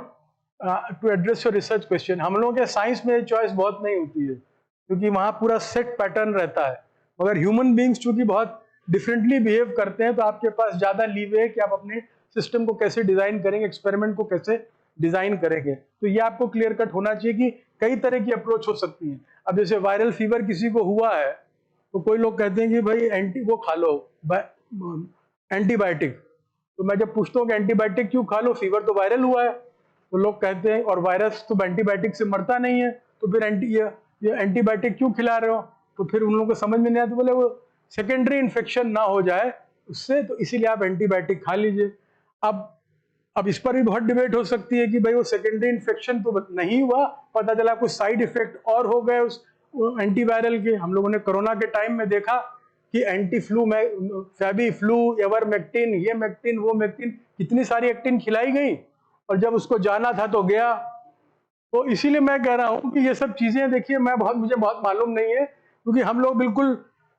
to address your research question. हम लोगों के science में choice बहुत नहीं होती है क्योंकि वहाँ पूरा सेट पैटर्न रहता है, मगर ह्यूमन बींग्स चूंकि बहुत डिफरेंटली बिहेव करते हैं तो आपके पास ज़्यादा लीवे है कि आप अपने सिस्टम को कैसे डिजाइन करेंगे, एक्सपेरिमेंट को कैसे डिजाइन करेंगे. तो ये आपको क्लियर कट होना चाहिए कि कई तरह की अप्रोच हो सकती है. अब जैसे वायरल फीवर किसी को हुआ है तो कोई लोग कहते हैं कि भाई वो खा लो एंटीबायोटिक. तो मैं जब पूछता हूँ कि एंटीबायोटिक क्यों खा लो, फीवर तो वायरल हुआ है, तो लोग कहते हैं और वायरस तो एंटीबायोटिक से मरता नहीं है, तो फिर ये एंटीबायोटिक क्यों खिला रहे हो. तो फिर उन लोगों को समझ में नहीं आता, बोले वो सेकेंडरी इन्फेक्शन ना हो जाए उससे, तो इसीलिए आप एंटीबायोटिक खा लीजिए. अब इस पर भी बहुत डिबेट हो सकती है कि भाई वो सेकेंडरी इन्फेक्शन तो नहीं हुआ, पता चला कुछ साइड इफेक्ट और हो गए उस एंटीवायरल के. हम लोगों ने कोरोना के टाइम में देखा कि एंटी फ्लू में फैबी फ्लू, एवरमेक्टिन, ये मेक्टिन, वो मेक्टिन, कितनी सारी एक्टिन खिलाई गई और जब उसको जाना था तो गया. तो इसीलिए मैं कह रहा हूँ कि ये सब चीजें देखिए मुझे बहुत मालूम नहीं है क्योंकि हम लोग बिल्कुल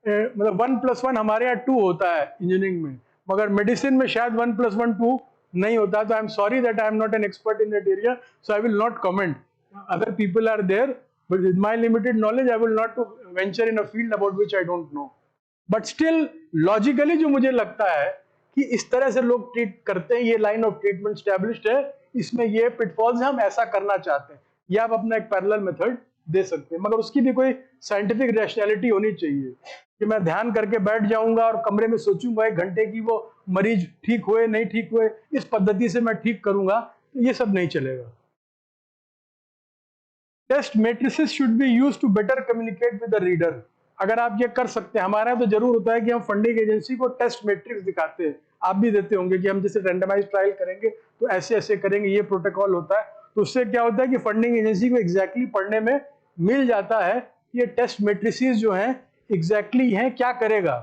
मतलब 1+1 हमारे यहाँ 2 होता है इंजीनियरिंग में, मगर मेडिसिन में शायद 1+1 2 नहीं होता. तो I am sorry that I am not an expert in that area, so I will not comment. Other people are there but with my limited knowledge I will not to venture in a field about which I don't know. But still logically जो मुझे लगता है कि इस तरह से लोग treat करते हैं, ये लाइन ऑफ ट्रीटमेंट स्टैब्लिश्ड है, इसमें ये पिटफॉल्स हम ऐसा करना चाहते हैं, या आप अपना एक पैरेलल मेथड दे सकते हैं, मगर उसकी भी कोई साइंटिफिक रैशनैलिटी होनी चाहिए कि मैं ध्यान करके बैठ जाऊंगा और कमरे में सोचूंगा 1 घंटे की वो मरीज ठीक हुए नहीं ठीक हुए, इस पद्धति से मैं ठीक करूंगा, तो ये सब नहीं चलेगा. Test matrices should be used to better communicate with the reader. अगर आप ये कर सकते हैं, हमारे यहाँ तो जरूर होता है कि हम फंडिंग एजेंसी को टेस्ट मैट्रिक्स दिखाते हैं, आप भी देते होंगे कि हम जैसे रैंडमाइज ट्रायल करेंगे तो ऐसे ऐसे करेंगे, ये प्रोटोकॉल होता है, तो उससे क्या होता है कि फंडिंग एजेंसी को एग्जैक्टली पढ़ने में मिल जाता है ये टेस्ट मैट्रिसेस जो हैं एग्जैक्टली हैं क्या करेगा.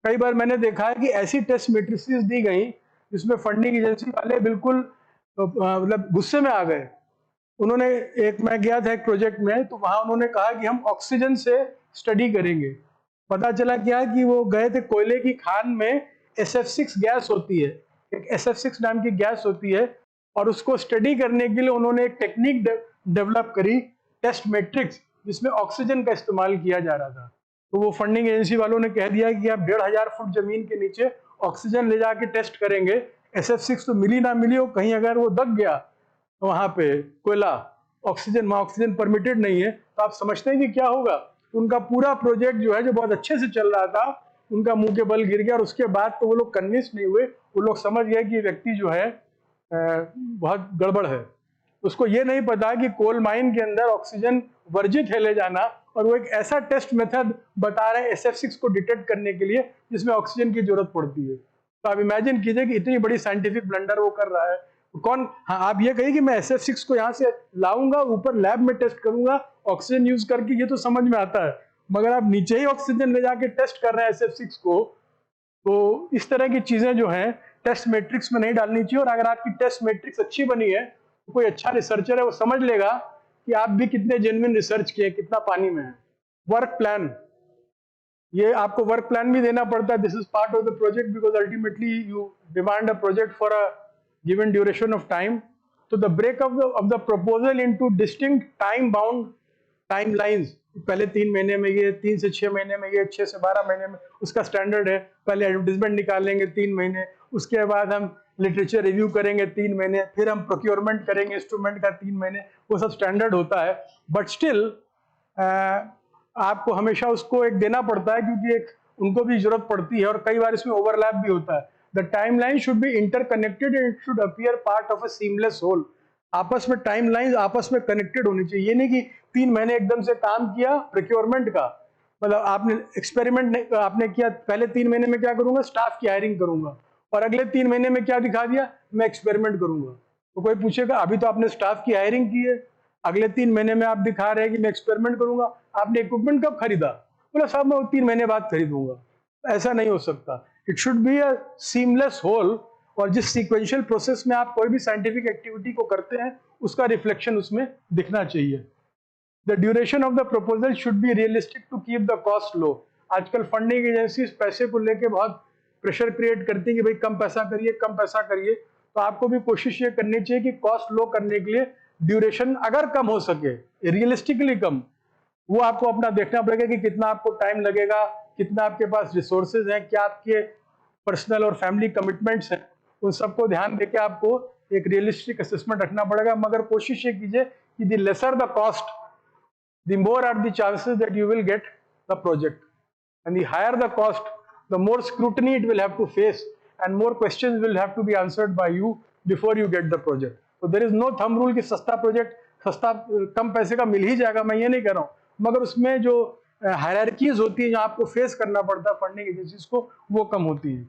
कई बार मैंने देखा है कि ऐसी टेस्ट मैट्रिसेस दी गई जिसमें फंडिंग एजेंसी वाले बिल्कुल मतलब गुस्से में आ गए. उन्होंने मैं गया था एक प्रोजेक्ट में, तो वहां उन्होंने कहा कि हम ऑक्सीजन से स्टडी करेंगे. पता चला क्या कि वो गए थे कोयले की खान में, SF6 गैस होती है, एक SF6 नाम की गैस होती है, और उसको स्टडी करने के लिए उन्होंने एक टेक्निक डेवलप करी, टेस्ट मैट्रिक्स, जिसमें ऑक्सीजन का इस्तेमाल किया जा रहा था. तो वो फंडिंग एजेंसी वालों ने कह दिया कि आप 1500 फुट जमीन के नीचे ऑक्सीजन ले जाके टेस्ट करेंगे, SF6 तो मिली ना मिली हो, कहीं अगर वो दब गया वहां पे कोयला, ऑक्सीजन परमिटेड नहीं है, तो आप समझते हैं कि क्या होगा. उनका पूरा प्रोजेक्ट जो है, जो बहुत अच्छे से चल रहा था, उनका मुंह के बल गिर गया. और उसके बाद तो वो लोग कन्विंस नहीं हुए, वो लोग समझ गए कि व्यक्ति जो है बहुत गड़बड़ है. उसको ये नहीं पता कि कोल माइन के अंदर ऑक्सीजन वर्जित है ले जाना, और वो एक ऐसा टेस्ट मेथड बता रहे हैं SF6 को डिटेक्ट करने के लिए जिसमें ऑक्सीजन की जरूरत पड़ती है. तो आप इमेजिन कीजिए कि इतनी बड़ी साइंटिफिक ब्लंडर वो कर रहा है. कौन, हाँ आप ये कहिए कि मैं SF6 को यहाँ से लाऊंगा, ऊपर लैब में टेस्ट करूंगा ऑक्सीजन यूज करके, ये तो समझ में आता है, मगर आप नीचे ही ऑक्सीजन ले जाके टेस्ट कर रहे हैं SF6 को, तो इस तरह की चीजें जो हैं टेस्ट मैट्रिक्स में नहीं डालनी चाहिए. और अगर आपकी टेस्ट मैट्रिक्स अच्छी बनी है, तो कोई अच्छा रिसर्चर है वो समझ लेगा कि आप भी कितने जेन्युइन रिसर्च किए, कितना पानी में है. वर्क प्लान, ये आपको वर्क प्लान भी देना पड़ता है. This is part of the project, because ultimately you demand a project for a given duration of time. So the breakup of the proposal into distinct time bound timelines, पहले 3 महीने में ये, 3 से 6 महीने में ये, 6 से 12 महीने में, उसका स्टैंडर्ड है. पहले एडवर्टाइजमेंट निकालेंगे 3 महीने, उसके बाद हम लिटरेचर रिव्यू करेंगे 3 महीने, फिर हम प्रोक्योरमेंट करेंगे इंस्ट्रूमेंट का 3 महीने, वो सब स्टैंडर्ड होता है. बट स्टिल आपको हमेशा उसको एक देना पड़ता है, क्योंकि एक उनको भी जरूरत पड़ती है, और कई बार इसमें ओवरलैप भी होता है. The timeline should be interconnected and it should appear part of a seamless whole. आपस में टाइमलाइंस आपस में कनेक्टेड होनी चाहिए. ये नहीं कि 3 महीने एकदम से काम किया प्रोक्योरमेंट का, मतलब आपने एक्सपेरिमेंट आपने किया, पहले 3 महीने में क्या करूंगा, स्टाफ की हायरिंग करूंगा, और अगले 3 महीने में क्या दिखा दिया, मैं एक्सपेरिमेंट करूंगा. तो कोई पूछेगा अभी तो आपने स्टाफ की हायरिंग की है, अगले 3 महीने में आप दिखा रहे हैं कि मैं एक्सपेरिमेंट करूंगा, आपने इक्विपमेंट कब खरीदा, बोला साहब मैं 3 महीने बाद खरीदूंगा. ऐसा नहीं हो सकता. It should be a seamless whole, और जिस सीक्वेंशियल प्रोसेस में आप कोई भी साइंटिफिक एक्टिविटी को करते हैं, उसका रिफ्लेक्शन उसमें दिखना चाहिए. The duration of the proposal should be realistic to keep the cost low. आजकल फंडिंग एजेंसीज पैसे को लेके बहुत प्रेशर क्रिएट करती है कि भाई कम पैसा करिए, कम पैसा करिए. तो आपको भी कोशिश ये करनी चाहिए कि कॉस्ट लो करने के लिए ड्यूरेशन अगर कम हो सके, रियलिस्टिकली कम, वो आपको अपना देखना पड़ेगा कि कितना आपको टाइम लगेगा, कितना आपके पास रिसोर्सेज हैं, क्या आपके पर्सनल और फैमिली कमिटमेंट्स हैं, उन सबको ध्यान देके आपको एक रियलिस्टिक असेसमेंट रखना पड़ेगा. मगर कोशिश ये कीजिए कि the lesser the cost, the more are the chances that you will get the project, and the higher the cost, the more scrutiny it will have to face, and more questions will have to be answered by you before you get the project. तो there is no thumb rule कि सस्ता project सस्ता कम पैसे का मिल ही जाएगा, मैं ये नहीं कह रहा हूँ, मगर उसमें जो हायरार्कीज होती है, जो आपको फेस करना पड़ता है फंडिंग एजेंसीज को, वो कम होती है.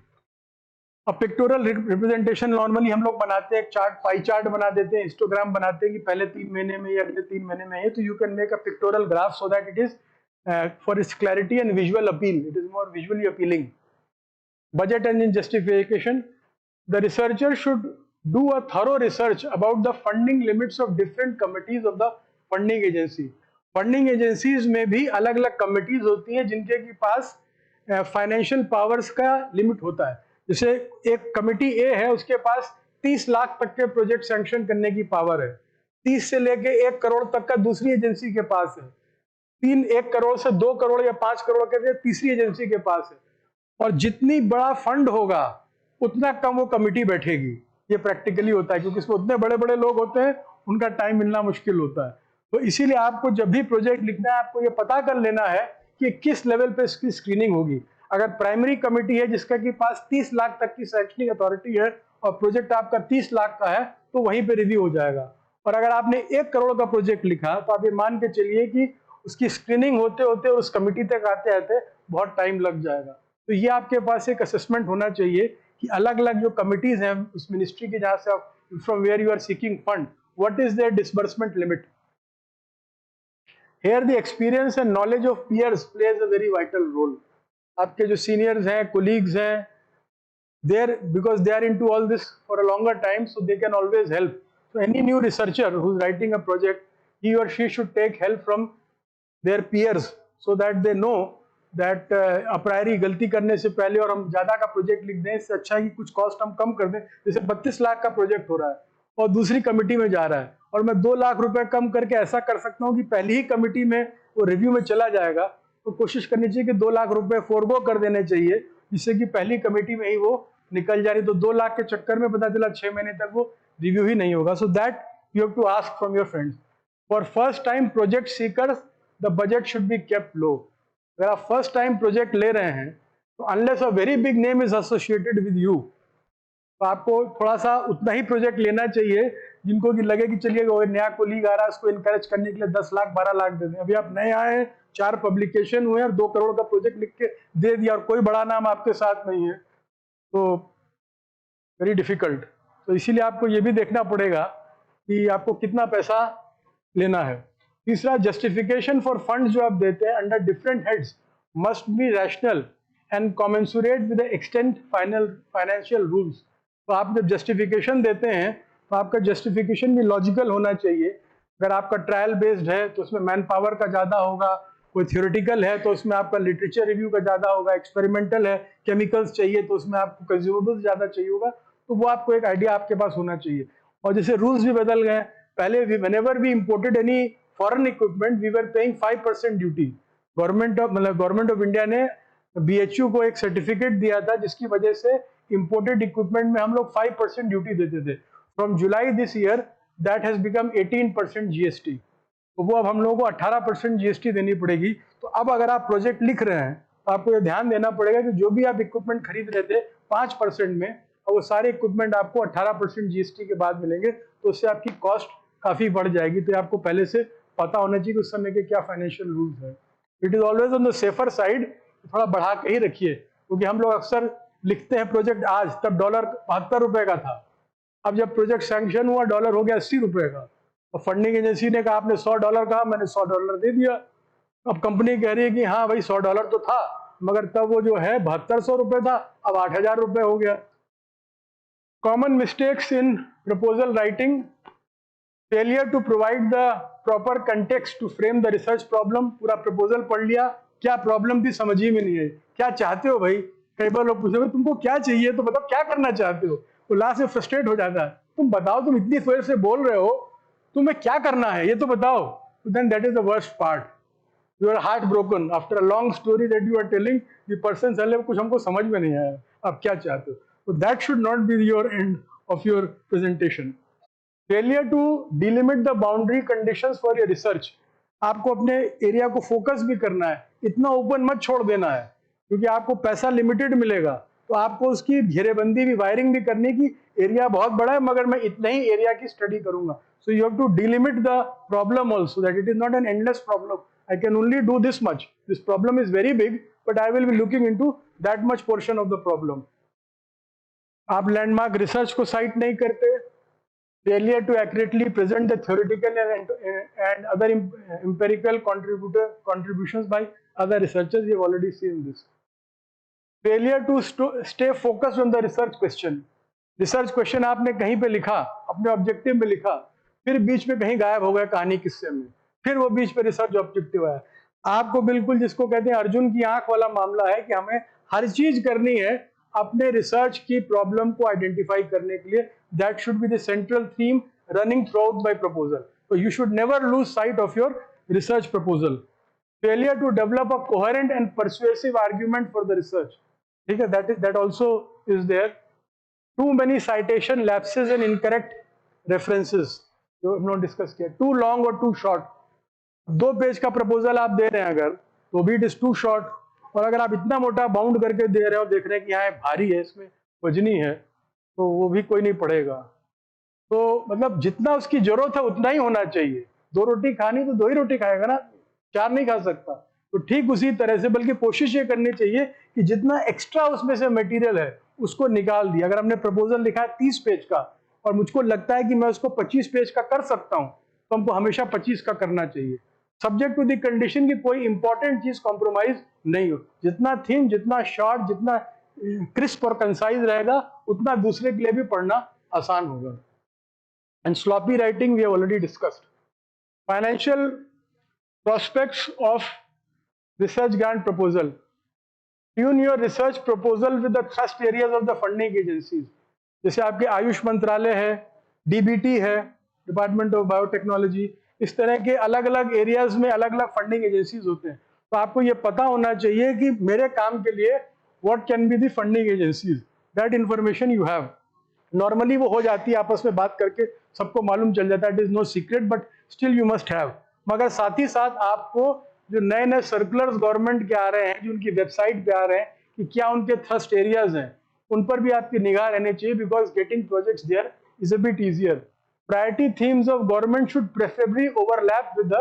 अब पिक्टोरल रिप्रेजेंटेशन नॉर्मली हम लोग बनाते हैं, एक चार्ट, पाई चार्ट बना देते हैं, हिस्टोग्राम बनाते हैं कि पहले 3 महीने में या अगले 3 महीने में है. तो you can make a pectoral graph so that it is for its clarity and visual appeal, it is more visually appealing. Budget and justification, the researcher should do a thorough research about the funding limits of different committees of the funding agency. Funding agencies में भी अलग अलग committees होती हैं जिनके के पास financial powers का limit होता है. जैसे एक कमिटी ए है, उसके पास 30 लाख तक के प्रोजेक्ट सैंक्शन करने की पावर है. 30 से लेके 1 करोड़ तक का दूसरी एजेंसी के पास है, 1 करोड़ से 2 करोड़ या 5 करोड़ के तीसरी एजेंसी के पास है। और जितनी बड़ा फंड होगा उतना कम वो कमिटी बैठेगी। ये प्रैक्टिकली होता है, क्योंकि इसमें उतने बड़े बड़े लोग होते हैं, उनका टाइम मिलना मुश्किल होता है। तो इसीलिए आपको जब भी प्रोजेक्ट लिखना है, आपको ये पता कर लेना है कि किस लेवल पे इसकी स्क्रीनिंग होगी। अगर प्राइमरी कमेटी है जिसका के पास 30 लाख तक की सैंक्शनिंग अथॉरिटी है और प्रोजेक्ट आपका 30 लाख का है, तो वहीं पे रिव्यू हो जाएगा। और अगर आपने 1 करोड़ का प्रोजेक्ट लिखा तो आप ये मान के चलिए कि उसकी स्क्रीनिंग होते होते उस कमेटी तक आते आते बहुत टाइम लग जाएगा। तो ये आपके पास एक असेसमेंट होना चाहिए कि अलग अलग जो कमिटीज हैं उस मिनिस्ट्री की, जहाँ से आप from where you are seeking fund, what is their disbursement limit. Here the experience and knowledge of peers plays a very vital role. आपके जो सीनियर्स हैं, कोलीग्स हैं, because they are into all this for a longer time, so they can always help. So any new researcher who's writing a project, he or she should take help from their peers so that they know that a priori गलती करने से पहले और हम ज़्यादा का project लिख दें, इससे अच्छा है कि कुछ कॉस्ट हम कम कर दें। जैसे 32 लाख का प्रोजेक्ट हो रहा है और दूसरी कमेटी में जा रहा है, और मैं 2 लाख रुपए कम करके ऐसा कर सकता हूँ कि पहली ही कमेटी में वो रिव्यू में चला जाएगा। तो कोशिश करनी चाहिए कि 2 लाख रुपए फोरगो कर देने चाहिए, जिससे कि पहली कमेटी में ही वो निकल जा रही। तो 2 लाख के चक्कर में पता चला 6 महीने तक वो रिव्यू ही नहीं होगा। So that you have to ask from your friends. For first time project seekers the budget should be kept low. अगर आप फर्स्ट टाइम प्रोजेक्ट ले रहे हैं तो unless a very big name is associated with you, तो आपको थोड़ा सा उतना ही प्रोजेक्ट लेना चाहिए जिनको कि लगे कि चलिए वो नया कोलीग आ रहा है, उसको इनकरेज करने के लिए 10 लाख 12 लाख दे दें। अभी आप नए आए हैं, 4 पब्लिकेशन हुए और 2 करोड़ का प्रोजेक्ट लिख के दे दिया और कोई बड़ा नाम आपके साथ नहीं है, तो वेरी डिफिकल्ट। तो इसीलिए आपको ये भी देखना पड़ेगा कि आपको कितना पैसा लेना है। तीसरा, जस्टिफिकेशन फॉर फंड जो आप देते हैं under different heads must be rational and commensurate with the extent financial rules. तो आप जब जस्टिफिकेशन देते हैं तो आपका जस्टिफिकेशन भी लॉजिकल होना चाहिए। अगर आपका ट्रायल बेस्ड है तो उसमें मैन पावर का ज़्यादा होगा, कोई थ्योरेटिकल है तो उसमें आपका लिटरेचर रिव्यू का ज़्यादा होगा, एक्सपेरिमेंटल है, केमिकल्स चाहिए तो उसमें आपको कंज्यूमेबल्स ज़्यादा चाहिए होगा। तो वो आपको एक आइडिया आपके पास होना चाहिए। और जैसे रूल्स भी बदल गए, पहले whenever we imported any foreign equipment we were paying 5% duty. Government of India ने BHU को एक सर्टिफिकेट दिया था जिसकी वजह से इंपोर्टेड इक्विपमेंट में हम लोग 5% ड्यूटी देते थे। From July this year that has become 18% GST। तो वो अब हम लोगों को 18% GST देनी पड़ेगी। तो अब अगर आप प्रोजेक्ट लिख रहे हैं तो आपको ये ध्यान देना पड़ेगा कि जो भी आप इक्विपमेंट खरीद रहे थे 5% में, और वो सारे इक्विपमेंट आपको 18% GST के बाद मिलेंगे, तो उससे आपकी कॉस्ट काफ़ी बढ़ जाएगी। तो आपको पहले से पता होना चाहिए कि उस समय के क्या फाइनेंशियल रूल्स हैं। It is always on the safer side, थोड़ा बढ़ा के ही रखिए, क्योंकि हम लोग अक्सर लिखते हैं प्रोजेक्ट आज, तब डॉलर 72 रुपए का था, अब जब प्रोजेक्ट सैंक्शन हुआ डॉलर हो गया 80 रुपए का। और फंडिंग एजेंसी ने कहा आपने $100 कहा, मैंने $100 दे दिया। अब कंपनी कह रही है कि हाँ भाई $100 तो था, मगर तब वो जो है 7200 रुपए था, अब 8000 रुपए हो गया। Common mistakes in proposal writing, failure to provide the proper context to frame the research problem. पूरा प्रपोजल पढ़ लिया, क्या प्रॉब्लम थी समझ ही में नहीं है, क्या चाहते हो भाई। कई बार लोग पूछते तुमको क्या चाहिए, तो बताओ क्या करना चाहते हो। तो लास्ट में फ्रस्ट्रेट हो जाता है, तुम बताओ, तुम इतनी देर से बोल रहे हो, तुम्हें क्या करना है ये तो बताओ। Then that is the worst part, you are heart broken after a long story that you are telling, the person से कुछ हमको समझ में नहीं आया, आप क्या चाहते हो। तो that should not be your end of your presentation. Failure to delimit the boundary conditions for your research. आपको अपने एरिया को फोकस भी करना है, इतना ओपन मत छोड़ देना है, क्योंकि आपको पैसा लिमिटेड मिलेगा, तो आपको उसकी घेरेबंदी भी, वायरिंग भी करने की। एरिया बहुत बड़ा है मगर मैं इतना ही एरिया की स्टडी करूंगा। So you have to delimit the problem also, that it is not an endless problem, I can only do this much, this problem is very big but I will be looking into that much portion of the problem. आप landmark research को cite नहीं करते। Failure to accurately present the theoretical and other empirical contributions by other researchers. We have already seen this. Failure to stay focused on the research question. Research question आपने कहीं पे लिखा, अपने objective में लिखा, फिर बीच में कहीं गायब हो गया कहानी किस्से में, फिर वो बीच पे रिसर्च ऑब्जेक्टिव है। आपको बिल्कुल जिसको कहते हैं अर्जुन की आंख वाला मामला है कि हमें हर चीज करनी है अपने रिसर्च की प्रॉब्लम को आइडेंटिफाई करने के लिए। That should be the central theme running throughout my proposal. So you should never lose sight of your research proposal. Failure to develop a coherent and persuasive argument for the research. Okay, that also is there. Too many citation lapses and incorrect references. जो हम लोग discuss किया, too long or too short. 2 page का proposal आप दे रहे हैं अगर, तो भी इट इज टू शॉर्ट. और अगर आप इतना मोटा बाउंड करके दे रहे हो, देख रहे हैं कि यहाँ भारी है, इसमें वजनी है, तो वो भी कोई नहीं पढ़ेगा. तो मतलब जितना उसकी जरूरत है उतना ही होना चाहिए. 2 रोटी खानी तो 2 ही रोटी खाएगा ना, 4 नहीं खा सकता. तो ठीक उसी तरह से, बल्कि कोशिश ये करनी चाहिए कि जितना एक्स्ट्रा उसमें से मटेरियल है उसको निकाल दिया. अगर हमने प्रपोजल लिखा है 30 पेज का और मुझको लगता है कि मैं उसको 25 पेज का कर सकता हूँ, तो हमको हमेशा 25 का करना चाहिए, सब्जेक्ट टू द कंडीशन की कोई इंपॉर्टेंट चीज कॉम्प्रोमाइज नहीं हो. जितना थिन, जितना शॉर्ट, जितना क्रिस्प और कंसाइज रहेगा, उतना दूसरे के लिए भी पढ़ना आसान होगा. And sloppy writing we have already discussed. Financial prospects of research grant proposal. Tune your research proposal with the thrust areas of the funding agencies. जैसे आपके आयुष मंत्रालय है, डीबीटी है, डिपार्टमेंट ऑफ बायोटेक्नोलॉजी, इस तरह के अलग अलग एरियाज में अलग अलग फंडिंग एजेंसीज होते हैं. तो आपको ये पता होना चाहिए कि मेरे काम के लिए what can be the funding agencies. That information you have. Normally वो हो जाती है, आपस में बात करके सबको मालूम चल जाता है, it is no secret, but still you must have. मगर साथ ही साथ आपको जो नए नए सर्कुलर्स गवर्नमेंट के आ रहे हैं, जो उनकी वेबसाइट पे आ रहे हैं कि क्या उनके थ्रस्ट एरियाज हैं, उन पर भी आपकी निगाह रहनी चाहिए, because getting projects there is a bit easier. Priority themes of government should preferably overlap with the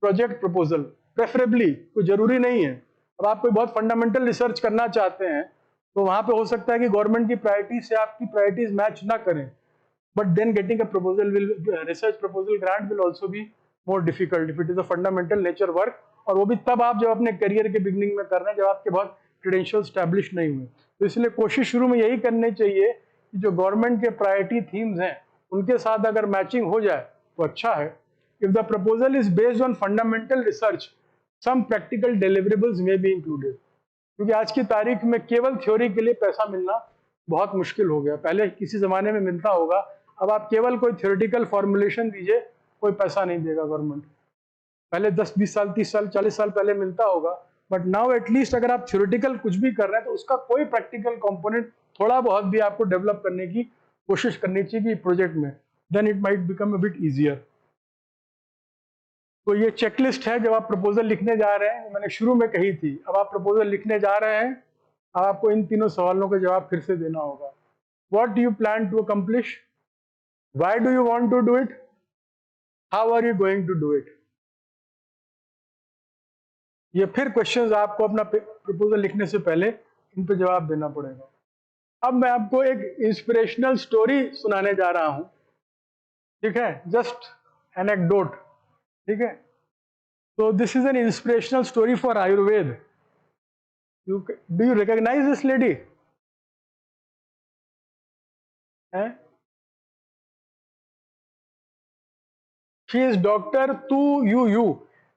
project proposal. Preferably, कोई जरूरी नहीं है. अब आप कोई बहुत फंडामेंटल रिसर्च करना चाहते हैं तो वहां पे हो सकता है कि गवर्नमेंट की प्रायोरिटी से आपकी प्रायोरिटीज मैच ना करें, but then getting a proposal will, research proposal grant will also be more difficult if it is a fundamental nature work. और वो भी तब आप जब अपने करियर के बिगनिंग में कर रहे हैं, जब आपके बहुत क्रेडेंशियल स्टैब्लिश नहीं हुए. तो इसलिए कोशिश शुरू में यही करनी चाहिए कि जो गवर्नमेंट के प्रायोरिटी थीम्स हैं उनके साथ अगर मैचिंग हो जाए तो अच्छा है. If the proposal is based on fundamental research, some practical deliverables में बी इंक्लूडेड. क्योंकि आज की तारीख में केवल थ्योरी के लिए पैसा मिलना बहुत मुश्किल हो गया. पहले किसी जमाने में मिलता होगा, अब आप केवल कोई थ्योरेटिकल फॉर्मुलेशन दीजिए, कोई पैसा नहीं देगा गवर्नमेंट. पहले 10, 20 साल, 30 साल, 40 साल पहले मिलता होगा, बट नाउ एटलीस्ट अगर आप थ्योरेटिकल कुछ भी कर रहे हैं तो उसका कोई प्रैक्टिकल कंपोनेंट थोड़ा बहुत भी आपको डेवलप करने की कोशिश करनी चाहिए कि प्रोजेक्ट में, then it might become a bit easier. तो ये चेकलिस्ट है जब आप प्रपोजल लिखने जा रहे हैं, मैंने शुरू में कही थी. अब आप प्रपोजल लिखने जा रहे हैं, अब आपको इन तीनों सवालों का जवाब फिर से देना होगा. What do you plan to accomplish, why do you want to do it, how are you going to do it. ये फिर क्वेश्चंस आपको अपना प्रपोजल लिखने से पहले इन पे जवाब देना पड़ेगा. अब मैं आपको एक इंस्पिरेशनल स्टोरी सुनाने जा रहा हूं, ठीक है, जस्ट एनेक्डोट, ठीक है. तो this is an inspirational story for Ayurveda. Do you recognise this lady? She is doctor Tu Youyou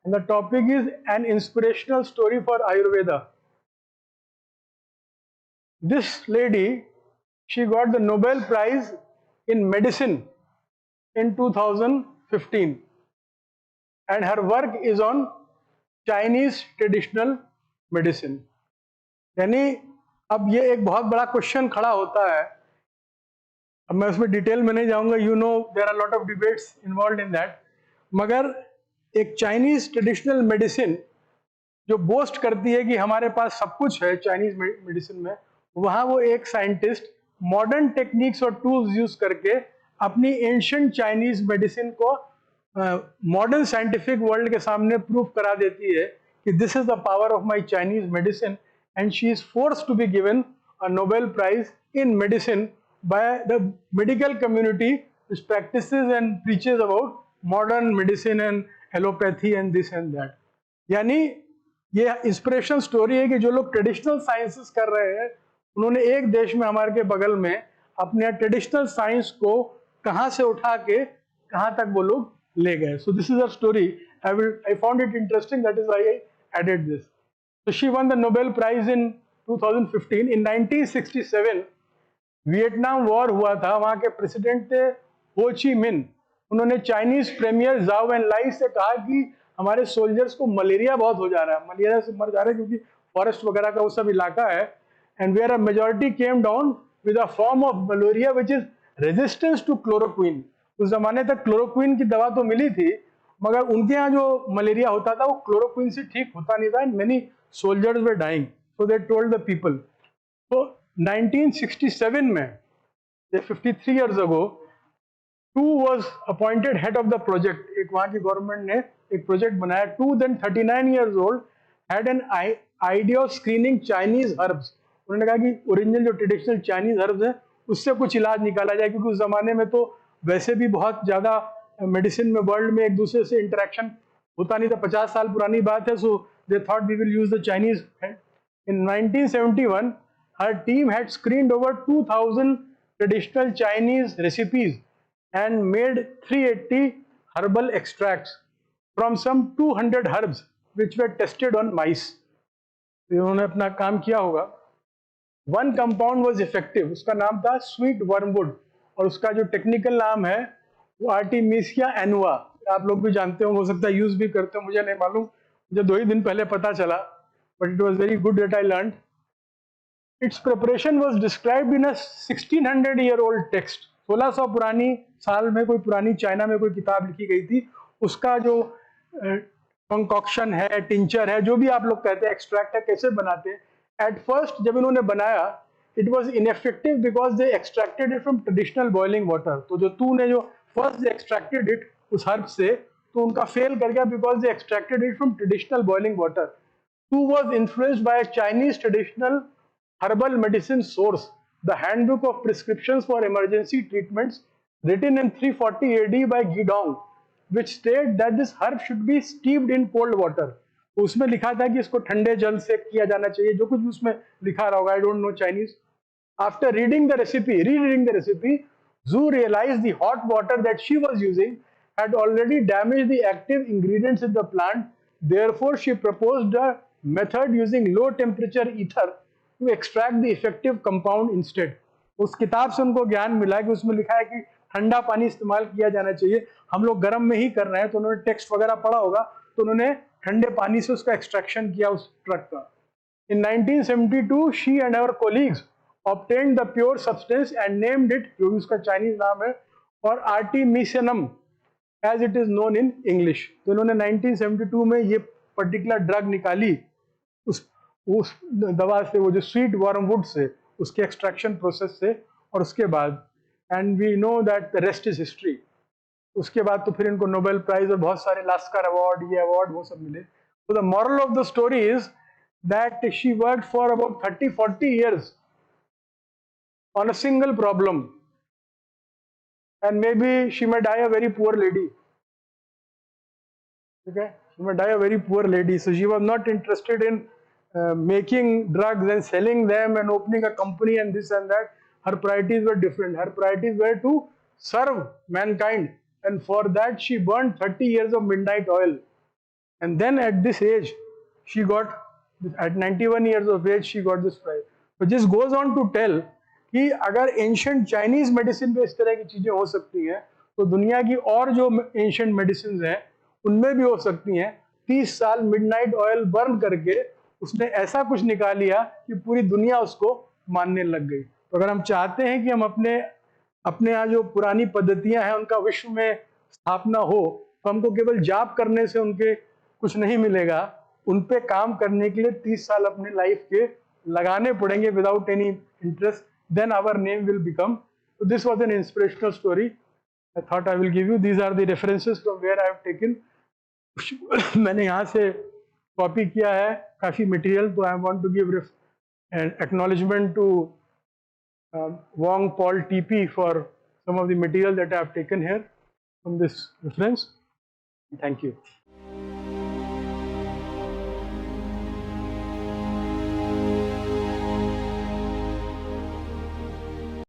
and the topic is an inspirational story for Ayurveda. This lady, she got the Nobel Prize in Medicine in 2015 and her work is on Chinese traditional medicine. यानी अब ये एक बहुत बड़ा question खड़ा होता है. अब मैं उसमें डिटेल में नहीं जाऊंगा, you know there are lot of debates involve in that. मगर एक चाइनीज ट्रेडिशनल मेडिसिन जो बोस्ट करती है कि हमारे पास सब कुछ है चाइनीज मेडिसिन में, वहां वो एक साइंटिस्ट मॉडर्न टेक्निक्स और टूल्स यूज करके अपनी एंशिएंट चाइनीज मेडिसिन को मॉडर्न साइंटिफिक वर्ल्ड के सामने प्रूव करा देती है कि this is the power of my Chinese medicine, and she is forced to be given a Nobel prize in medicine by the medical community which practises and preaches about modern medicine and allopathy and this and that. यानी ये inspirational story है कि जो लोग traditional sciences कर रहे हैं, उन्होंने एक देश में हमारे के बगल में अपने ट्रेडिशनल साइंस को कहां से उठा के कहां तक वो लोग ले गए. So this is a story, I found it interesting, that is why I added this. So she won the Nobel prize in 2015. In 1967 Vietnam war हुआ था, वहां के प्रेसिडेंट थे हो ची मिन, उन्होंने चाइनीज प्रीमियर जाओ एनलाई से कहा कि हमारे सोल्जर्स को मलेरिया बहुत हो जा रहा है, मलेरिया से मर जा रहे हैं क्योंकि फॉरेस्ट वगैरह का वो सब इलाका है, and where a majority came down with a form of malaria which is resistance to chloroquine. उस जमाने तक क्लोरोक्विन की दवा तो मिली थी, मगर उनके यहाँ जो मलेरिया होता था वो क्लोरोक्विन से ठीक होता नहीं था, and many soldiers were dying, so they told the people. तो 1967 में, 53 years ago, Tu was appointed head of the project। एक वहाँ की गवर्नमेंट ने एक प्रोजेक्ट बनाया। Tu then 39 years old had an idea of screening Chinese herbs। उन्होंने कहा कि ओरिजिनल जो ट्रेडिशनल चाइनीज हर्ब्स है उससे कुछ इलाज निकाला जाए, क्योंकि उस जमाने में तो वैसे भी बहुत ज्यादा मेडिसिन में वर्ल्ड में एक दूसरे से इंटरेक्शन होता नहीं था, 50 साल पुरानी बात है। So they thought we will use the Chinese. In 1971 her team had screened over 2000 traditional Chinese recipes and made 380 herbal extracts from some 200 herbs which were tested on mice। इन्होंने अपना काम किया होगा। वन कंपाउंड वॉज इफेक्टिव, उसका नाम था sweet wormwood, और उसका जो टेक्निकल नाम है वो आर्टिमिसिया एनुआ। आप लोग भी जानते हो सकता है यूज भी करते हो, मुझे नहीं मालूम, मुझे 2 ही दिन पहले पता चला, but it was very good that I learn. It's preparation was described in a 1600-year-old text. 1600 पुरानी साल में कोई पुरानी चाइना में कोई किताब लिखी गई थी, उसका जो कंकॉक्शन है, टिंचर है, जो भी आप लोग कहते हैं, एक्सट्रैक्ट है, कैसे बनाते हैं। एट फर्स्ट जब इन्होंने बनाया it was ineffective because they extracted it from traditional boiling water. तो जो तू ने जो फर्स्ट दे एक्सट्रैक्टेड इट उस हर्ब से, तो उनका फेल कर गया because they extracted it from traditional boiling water. Tu was influenced by Chinese traditional herbal medicine source, the Handbook of Prescriptions for Emergency Treatments, written in 340 AD by Guidong, which state that this herb should be steeped in cold water। उसमें लिखा था कि इसको ठंडे जल से किया जाना चाहिए, जो कुछ भी उसमें लिखा रहा होगा, I don't know Chinese. After reading the recipe, Zhu realized the hot water that she was using had already damaged the active ingredients in the plant. Therefore, she proposed a method using low temperature ether to extract the effective compound instead। उस किताब से उनको ज्ञान मिला कि उसमें लिखा है कि ठंडा पानी इस्तेमाल किया जाना चाहिए, हम लोग गर्म में ही कर रहे हैं, तो उन्होंने टेक्स्ट वगैरह पढ़ा होगा, तो उन्होंने ठंडे पानी से उसका एक्सट्रैक्शन किया उस ड्रग का। In 1972, she and her colleagues obtained the pure substance and named it, जो भी उसका चाइनीज नाम है, और artemisinin as it is known in English। तो इन्होंने 1972 में ये पर्टिकुलर ड्रग निकाली उस दवा से, वो जो स्वीट वर्मवुड से, उसके एक्सट्रैक्शन प्रोसेस से, और उसके बाद and we know that the rest is history. उसके बाद तो फिर इनको नोबेल प्राइज और बहुत सारे लास्कर अवार्ड, ये अवार्ड वो सब मिले। तो the moral of the story is that she worked for about 30-40 years on a single problem, and maybe she may die a very poor lady। Okay, she may die a very poor lady, so she was not interested in making drugs and selling them and opening a company and this and that। Her priorities were different, her priorities were to serve mankind, and for that she burned 30 years of midnight oil, and then at this age she got, at 91 years of age she got this prize। So this goes on to tell कि अगर ancient Chinese medicine पे इस तरह की चीजें हो सकती हैं, तो दुनिया की और जो एंशिएंट मेडिसिन हैं उनमें भी हो सकती हैं। 30 साल मिडनाइट ऑयल बर्न करके उसने ऐसा कुछ निकाल लिया कि पूरी दुनिया उसको मानने लग गई। तो अगर हम चाहते हैं कि हम अपने यहाँ जो पुरानी पद्धतियां हैं उनका विश्व में स्थापना हो, तो हमको केवल जाप करने से उनके कुछ नहीं मिलेगा, उन पे काम करने के लिए 30 साल अपने लाइफ के लगाने पड़ेंगे without any interest, then our name will become. So this was an inspirational story. I thought I will give you. These are the references from where I have taken। मैंने यहाँ से कॉपी किया है काफ़ी material, तो I want to give an acknowledgement to Wong Paul TP for some of the material that I have taken here from this reference। Thank you।